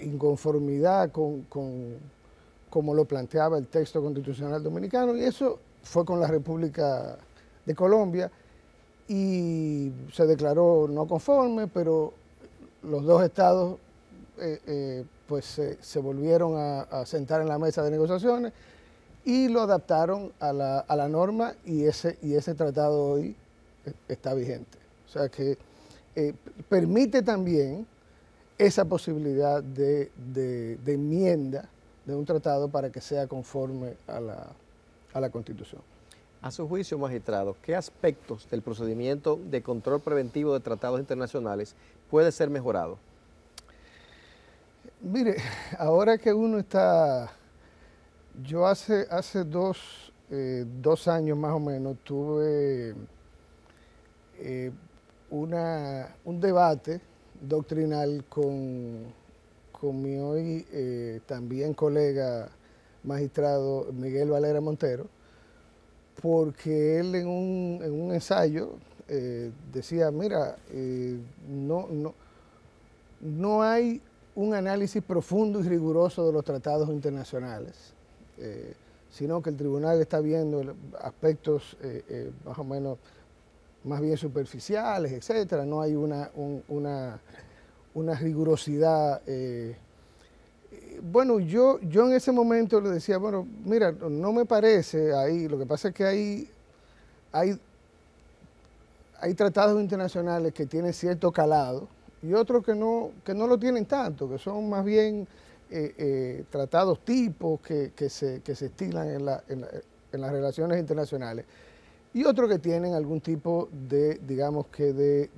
G: inconformidad con como lo planteaba el texto constitucional dominicano, y eso fue con la República de Colombia y se declaró no conforme, pero los dos estados pues se volvieron a sentar en la mesa de negociaciones y lo adaptaron a la norma, y ese tratado hoy está vigente. O sea que permite también esa posibilidad de enmienda de un tratado para que sea conforme a la Constitución.
H: A su juicio, magistrado, ¿qué aspectos del procedimiento de control preventivo de tratados internacionales puede ser mejorado?
G: Mire, ahora que uno está... Yo hace 2 años más o menos tuve un debate doctrinal con mi hoy también colega magistrado Miguel Valera Montero, porque él en un ensayo decía, mira, no hay un análisis profundo y riguroso de los tratados internacionales, sino que el tribunal está viendo aspectos más o menos más bien superficiales, etcétera. No hay una rigurosidad. Bueno, yo en ese momento le decía, bueno, mira, no me parece ahí, lo que pasa es que hay tratados internacionales que tienen cierto calado y otros que no lo tienen tanto, que son más bien tratados tipos que se estilan en las relaciones internacionales, y otros que tienen algún tipo de, digamos que de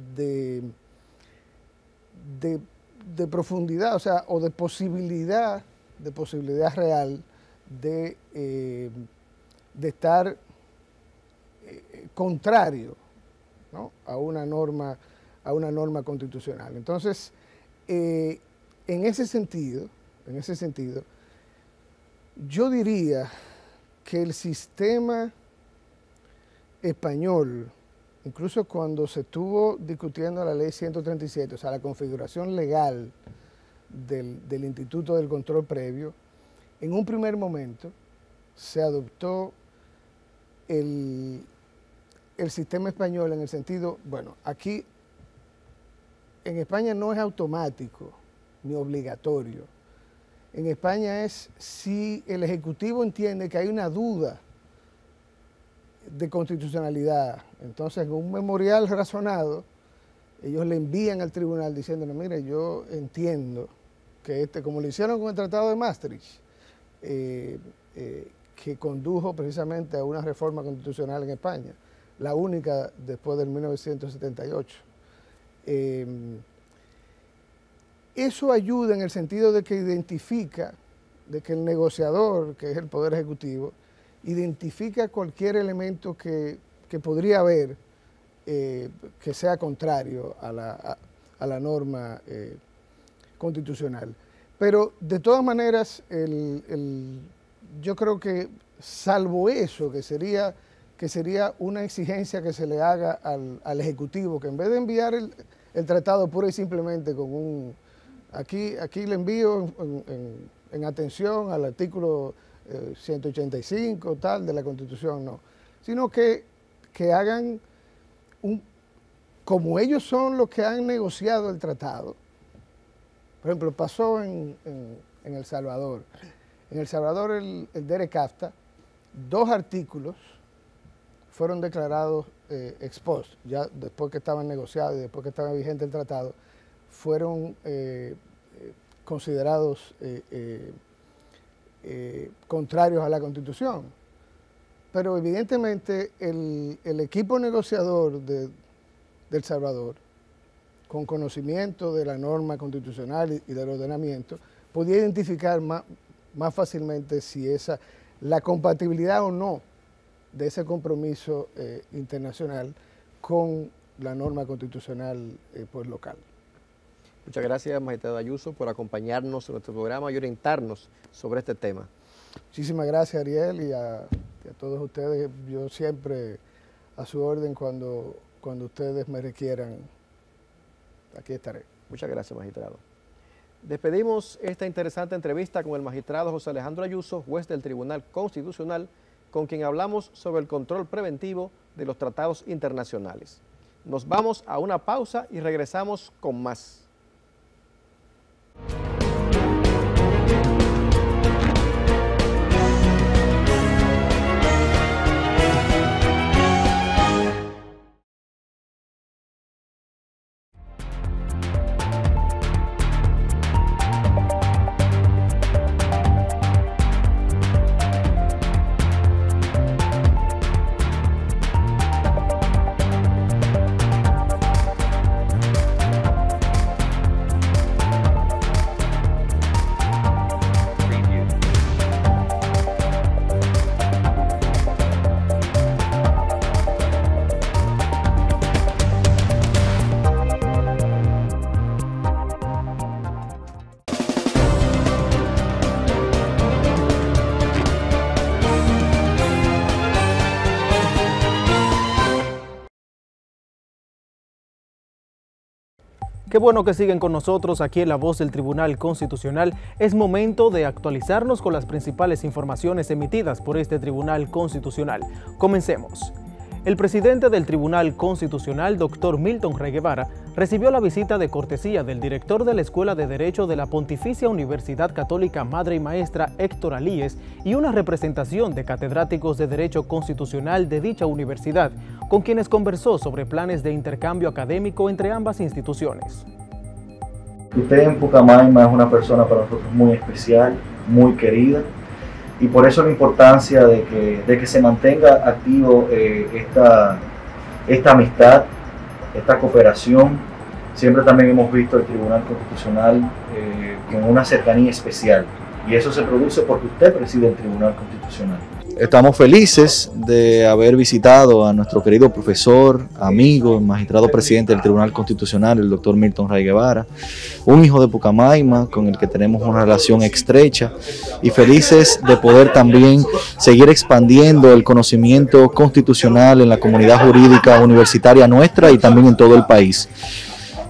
G: profundidad, o sea, o de posibilidad real de estar contrario, ¿no?, a una norma constitucional. Entonces, en ese sentido, yo diría que el sistema español, incluso cuando se estuvo discutiendo la ley 137, o sea, la configuración legal del Instituto del Control Previo, en un primer momento se adoptó el sistema español en el sentido, bueno, aquí en España no es automático ni obligatorio. En España es si el Ejecutivo entiende que hay una duda de constitucionalidad, entonces en un memorial razonado ellos le envían al tribunal diciéndole, mire, yo entiendo que como lo hicieron con el Tratado de Maastricht, que condujo precisamente a una reforma constitucional en España, la única después del 1978. Eso ayuda en el sentido de que identifica, de que el negociador, que es el Poder Ejecutivo, identifica cualquier elemento que podría haber que sea contrario a la norma constitucional. Pero de todas maneras, yo creo que salvo eso, que sería una exigencia que se le haga al Ejecutivo, que en vez de enviar el tratado pura y simplemente con un... Aquí le envío en atención al artículo 185 tal de la Constitución, no, sino que hagan como ellos son los que han negociado el tratado. Por ejemplo, pasó en El Salvador. En El Salvador el Derek Afta, 2 artículos fueron declarados ex post, ya después que estaban negociados y después que estaba vigente el tratado, fueron considerados contrarios a la Constitución. Pero evidentemente el equipo negociador de El Salvador, con conocimiento de la norma constitucional y del ordenamiento, podía identificar más fácilmente si la compatibilidad o no de ese compromiso internacional con la norma constitucional pues, local.
H: Muchas gracias, magistrado Ayuso, por acompañarnos en nuestro programa y orientarnos sobre este tema.
G: Muchísimas gracias, Ariel, y a todos ustedes. Yo siempre a su orden cuando ustedes me requieran. Aquí estaré.
H: Muchas gracias, magistrado. Despedimos esta interesante entrevista con el magistrado José Alejandro Ayuso, juez del Tribunal Constitucional, con quien hablamos sobre el control preventivo de los tratados internacionales. Nos vamos a una pausa y regresamos con más.
A: Qué bueno que siguen con nosotros aquí en La Voz del Tribunal Constitucional. Es momento de actualizarnos con las principales informaciones emitidas por este Tribunal Constitucional. Comencemos. El presidente del Tribunal Constitucional, Dr. Milton Rey Guevara, recibió la visita de cortesía del director de la Escuela de Derecho de la Pontificia Universidad Católica Madre y Maestra, Héctor Alíes, y una representación de catedráticos de Derecho Constitucional de dicha universidad, con quienes conversó sobre planes de intercambio académico entre ambas instituciones.
I: Usted en Pucamaima es una persona para nosotros muy especial, muy querida, y por eso la importancia de que se mantenga activo esta amistad, esta cooperación. Siempre también hemos visto el Tribunal Constitucional con una cercanía especial, y eso se produce porque usted preside el Tribunal Constitucional. Estamos felices de haber visitado a nuestro querido profesor, amigo, magistrado presidente del Tribunal Constitucional, el doctor Milton Rey Guevara, un hijo de Pucamaima con el que tenemos una relación estrecha, y felices de poder también seguir expandiendo el conocimiento constitucional en la comunidad jurídica universitaria nuestra y también en todo el país.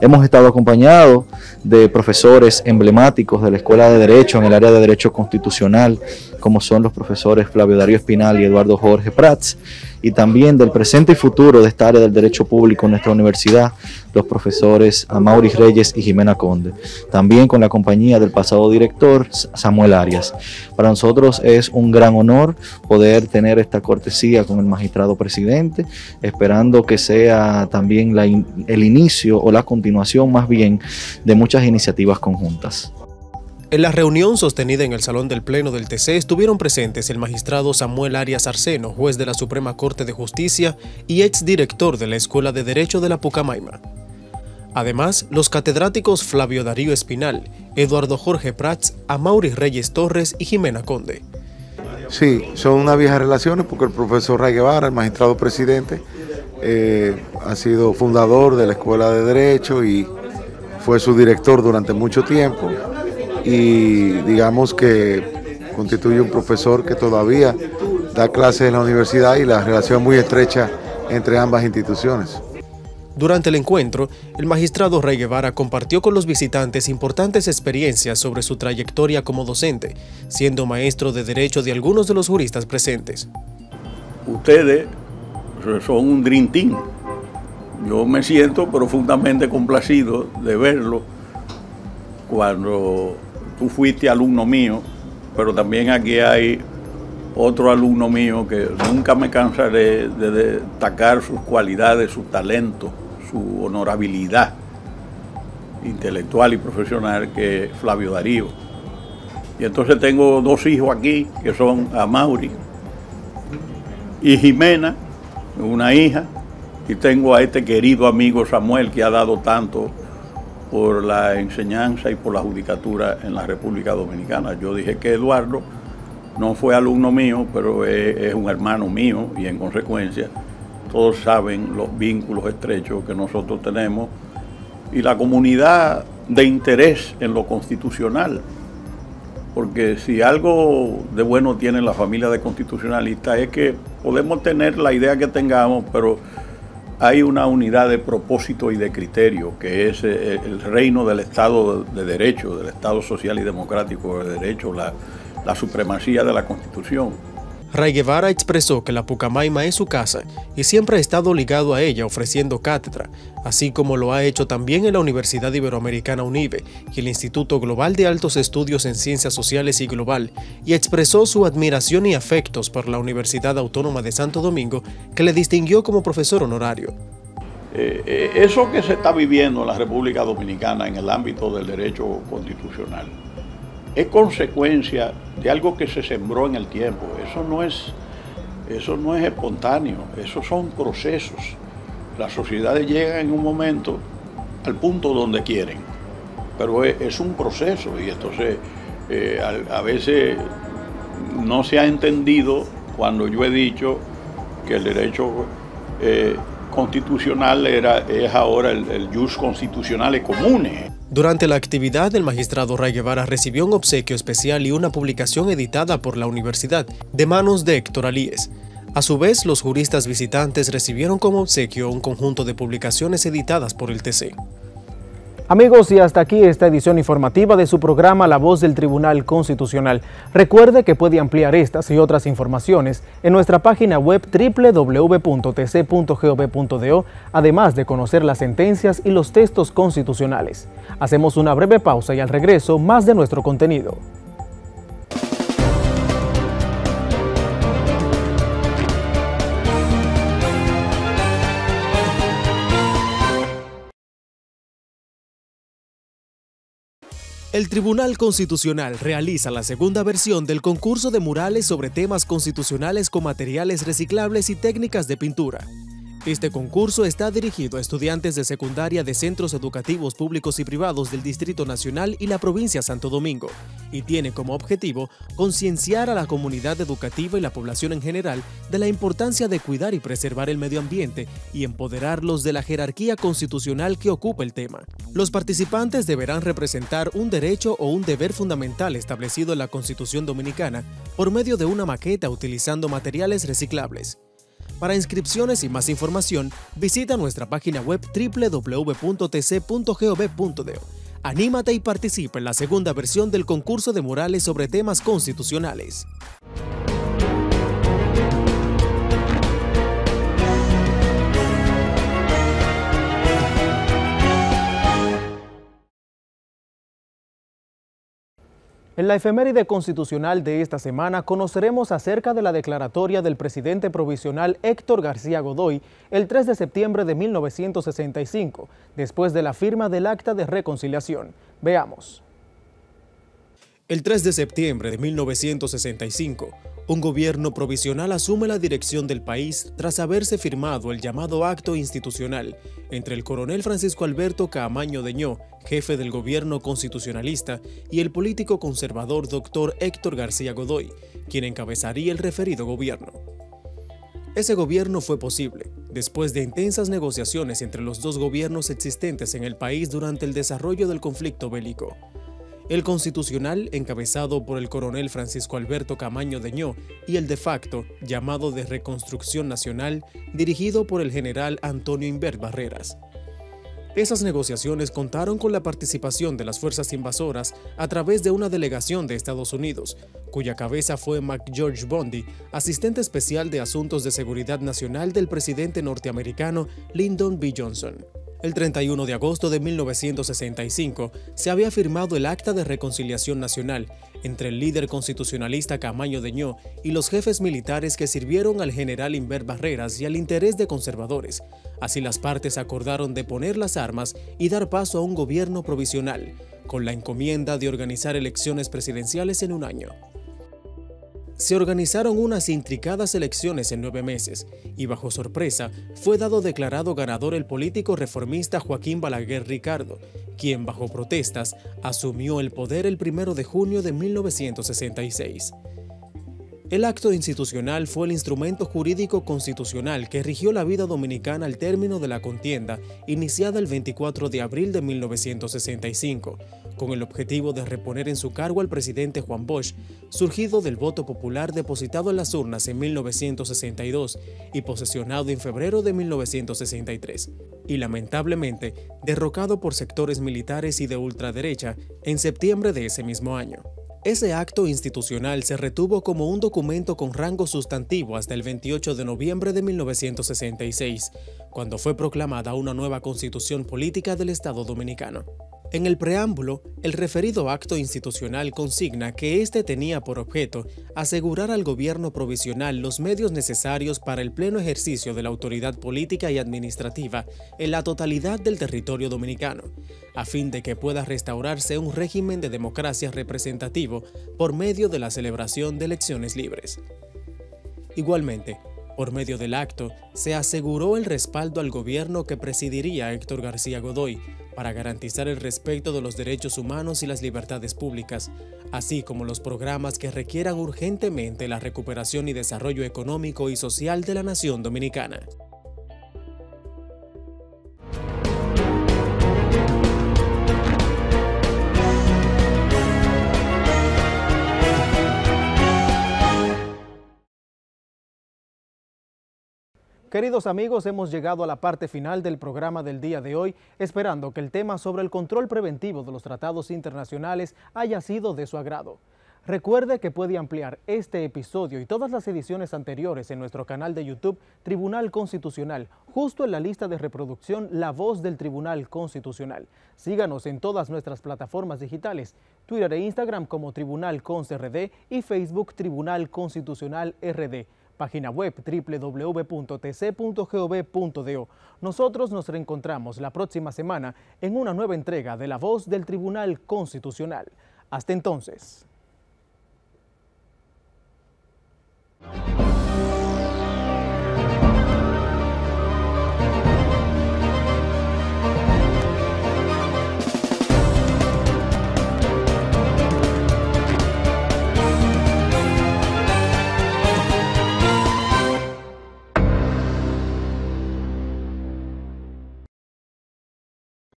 I: Hemos estado acompañados de profesores emblemáticos de la Escuela de Derecho en el área de Derecho Constitucional, como son los profesores Flavio Darío Espinal y Eduardo Jorge Prats, y también del presente y futuro de esta área del Derecho Público en nuestra universidad, los profesores Amaury Reyes y Jimena Conde, también con la compañía del pasado director Samuel Arias. Para nosotros es un gran honor poder tener esta cortesía con el magistrado presidente, esperando que sea también el inicio o la continuación más bien de muchas iniciativas conjuntas.
E: En la reunión sostenida en el Salón del Pleno del TC estuvieron presentes el magistrado Samuel Arias Arseno, juez de la Suprema Corte de Justicia y exdirector de la Escuela de Derecho de la Pucamaima. Además, los catedráticos Flavio Darío Espinal, Eduardo Jorge Prats, Amaury Reyes Torres y Jimena Conde.
J: Sí, son unas viejas relaciones porque el profesor Ray Guevara, el magistrado presidente, ha sido fundador de la Escuela de Derecho y fue su director durante mucho tiempo. Y digamos que constituye un profesor que todavía da clases en la universidad y la relación muy estrecha entre ambas instituciones.
E: Durante el encuentro, el magistrado Ray Guevara compartió con los visitantes importantes experiencias sobre su trayectoria como docente, siendo maestro de Derecho de algunos de los juristas presentes.
K: Ustedes son un dream team. Yo me siento profundamente complacido de verlo cuando tú fuiste alumno mío, pero también aquí hay otro alumno mío que nunca me cansaré de destacar sus cualidades, su talento, su honorabilidad intelectual y profesional, que es Flavio Darío. Y entonces tengo dos hijos aquí, que son Amaury y Jimena, una hija, y tengo a este querido amigo Samuel, que ha dado tanto por la enseñanza y por la judicatura en la República Dominicana. Yo dije que Eduardo no fue alumno mío, pero es un hermano mío y en consecuencia todos saben los vínculos estrechos que nosotros tenemos y la comunidad de interés en lo constitucional. Porque si algo de bueno tiene la familia de constitucionalistas es que podemos tener la idea que tengamos, pero hay una unidad de propósito y de criterio, que es el reino del Estado de Derecho, del Estado social y democrático de Derecho, la supremacía de la Constitución.
E: Ray Guevara expresó que la Pucamaima es su casa y siempre ha estado ligado a ella ofreciendo cátedra, así como lo ha hecho también en la Universidad Iberoamericana UNIBE y el Instituto Global de Altos Estudios en Ciencias Sociales y Global, y expresó su admiración y afectos por la Universidad Autónoma de Santo Domingo, que le distinguió como profesor honorario.
K: Eso que se está viviendo en la República Dominicana en el ámbito del derecho constitucional es consecuencia de algo que se sembró en el tiempo. Eso no es espontáneo, esos son procesos. Las sociedades llegan en un momento al punto donde quieren, pero es un proceso y entonces a veces no se ha entendido cuando yo he dicho que el derecho constitucional es ahora el jus constitutionale comune.
E: Durante la actividad, el magistrado Ray Guevara recibió un obsequio especial y una publicación editada por la universidad de manos de Héctor Alíes. A su vez, los juristas visitantes recibieron como obsequio un conjunto de publicaciones editadas por el TC.
A: Amigos, y hasta aquí esta edición informativa de su programa La Voz del Tribunal Constitucional. Recuerde que puede ampliar estas y otras informaciones en nuestra página web www.tc.gov.do, además de conocer las sentencias y los textos constitucionales. Hacemos una breve pausa y al regreso más de nuestro contenido.
E: El Tribunal Constitucional realiza la segunda versión del concurso de murales sobre temas constitucionales con materiales reciclables y técnicas de pintura. Este concurso está dirigido a estudiantes de secundaria de centros educativos públicos y privados del Distrito Nacional y la provincia de Santo Domingo, y tiene como objetivo concienciar a la comunidad educativa y la población en general de la importancia de cuidar y preservar el medio ambiente y empoderarlos de la jerarquía constitucional que ocupa el tema. Los participantes deberán representar un derecho o un deber fundamental establecido en la Constitución Dominicana por medio de una maqueta utilizando materiales reciclables. Para inscripciones y más información, visita nuestra página web www.tc.gov.do. Anímate y participa en la segunda versión del concurso de murales sobre temas constitucionales.
A: En la efeméride constitucional de esta semana conoceremos acerca de la declaratoria del presidente provisional Héctor García Godoy el 3 de septiembre de 1965, después de la firma del Acta de Reconciliación. Veamos.
E: El 3 de septiembre de 1965, un gobierno provisional asume la dirección del país tras haberse firmado el llamado Acto Institucional entre el coronel Francisco Alberto Caamaño Deñó, jefe del gobierno constitucionalista, y el político conservador Dr. Héctor García Godoy, quien encabezaría el referido gobierno. Ese gobierno fue posible después de intensas negociaciones entre los dos gobiernos existentes en el país durante el desarrollo del conflicto bélico. El constitucional, encabezado por el coronel Francisco Alberto Caamaño Deñó, y el de facto, llamado de Reconstrucción Nacional, dirigido por el general Antonio Imbert Barreras. Esas negociaciones contaron con la participación de las fuerzas invasoras a través de una delegación de Estados Unidos, cuya cabeza fue McGeorge Bundy, asistente especial de Asuntos de Seguridad Nacional del presidente norteamericano Lyndon B. Johnson. El 31 de agosto de 1965 se había firmado el Acta de Reconciliación Nacional entre el líder constitucionalista Caamaño Deñó y los jefes militares que sirvieron al general Imbert Barreras y al interés de conservadores. Así las partes acordaron de poner las armas y dar paso a un gobierno provisional, con la encomienda de organizar elecciones presidenciales en un año. Se organizaron unas intricadas elecciones en 9 meses y bajo sorpresa fue dado declarado ganador el político reformista Joaquín Balaguer Ricardo, quien bajo protestas asumió el poder el 1 de junio de 1966. El acto institucional fue el instrumento jurídico constitucional que rigió la vida dominicana al término de la contienda, iniciada el 24 de abril de 1965, con el objetivo de reponer en su cargo al presidente Juan Bosch, surgido del voto popular depositado en las urnas en 1962 y posesionado en febrero de 1963, y lamentablemente derrocado por sectores militares y de ultraderecha en septiembre de ese mismo año. Ese acto institucional se retuvo como un documento con rango sustantivo hasta el 28 de noviembre de 1966, cuando fue proclamada una nueva constitución política del Estado Dominicano. En el preámbulo, el referido acto institucional consigna que éste tenía por objeto asegurar al gobierno provisional los medios necesarios para el pleno ejercicio de la autoridad política y administrativa en la totalidad del territorio dominicano, a fin de que pueda restaurarse un régimen de democracia representativo por medio de la celebración de elecciones libres. Igualmente, por medio del acto, se aseguró el respaldo al gobierno que presidiría Héctor García Godoy para garantizar el respeto de los derechos humanos y las libertades públicas, así como los programas que requieran urgentemente la recuperación y desarrollo económico y social de la nación dominicana.
A: Queridos amigos, hemos llegado a la parte final del programa del día de hoy, esperando que el tema sobre el control preventivo de los tratados internacionales haya sido de su agrado. Recuerde que puede ampliar este episodio y todas las ediciones anteriores en nuestro canal de YouTube Tribunal Constitucional, justo en la lista de reproducción La Voz del Tribunal Constitucional. Síganos en todas nuestras plataformas digitales, Twitter e Instagram como Tribunal Cons RD y Facebook Tribunal Constitucional RD. Página web www.tc.gov.do. Nosotros nos reencontramos la próxima semana en una nueva entrega de La Voz del Tribunal Constitucional. Hasta entonces.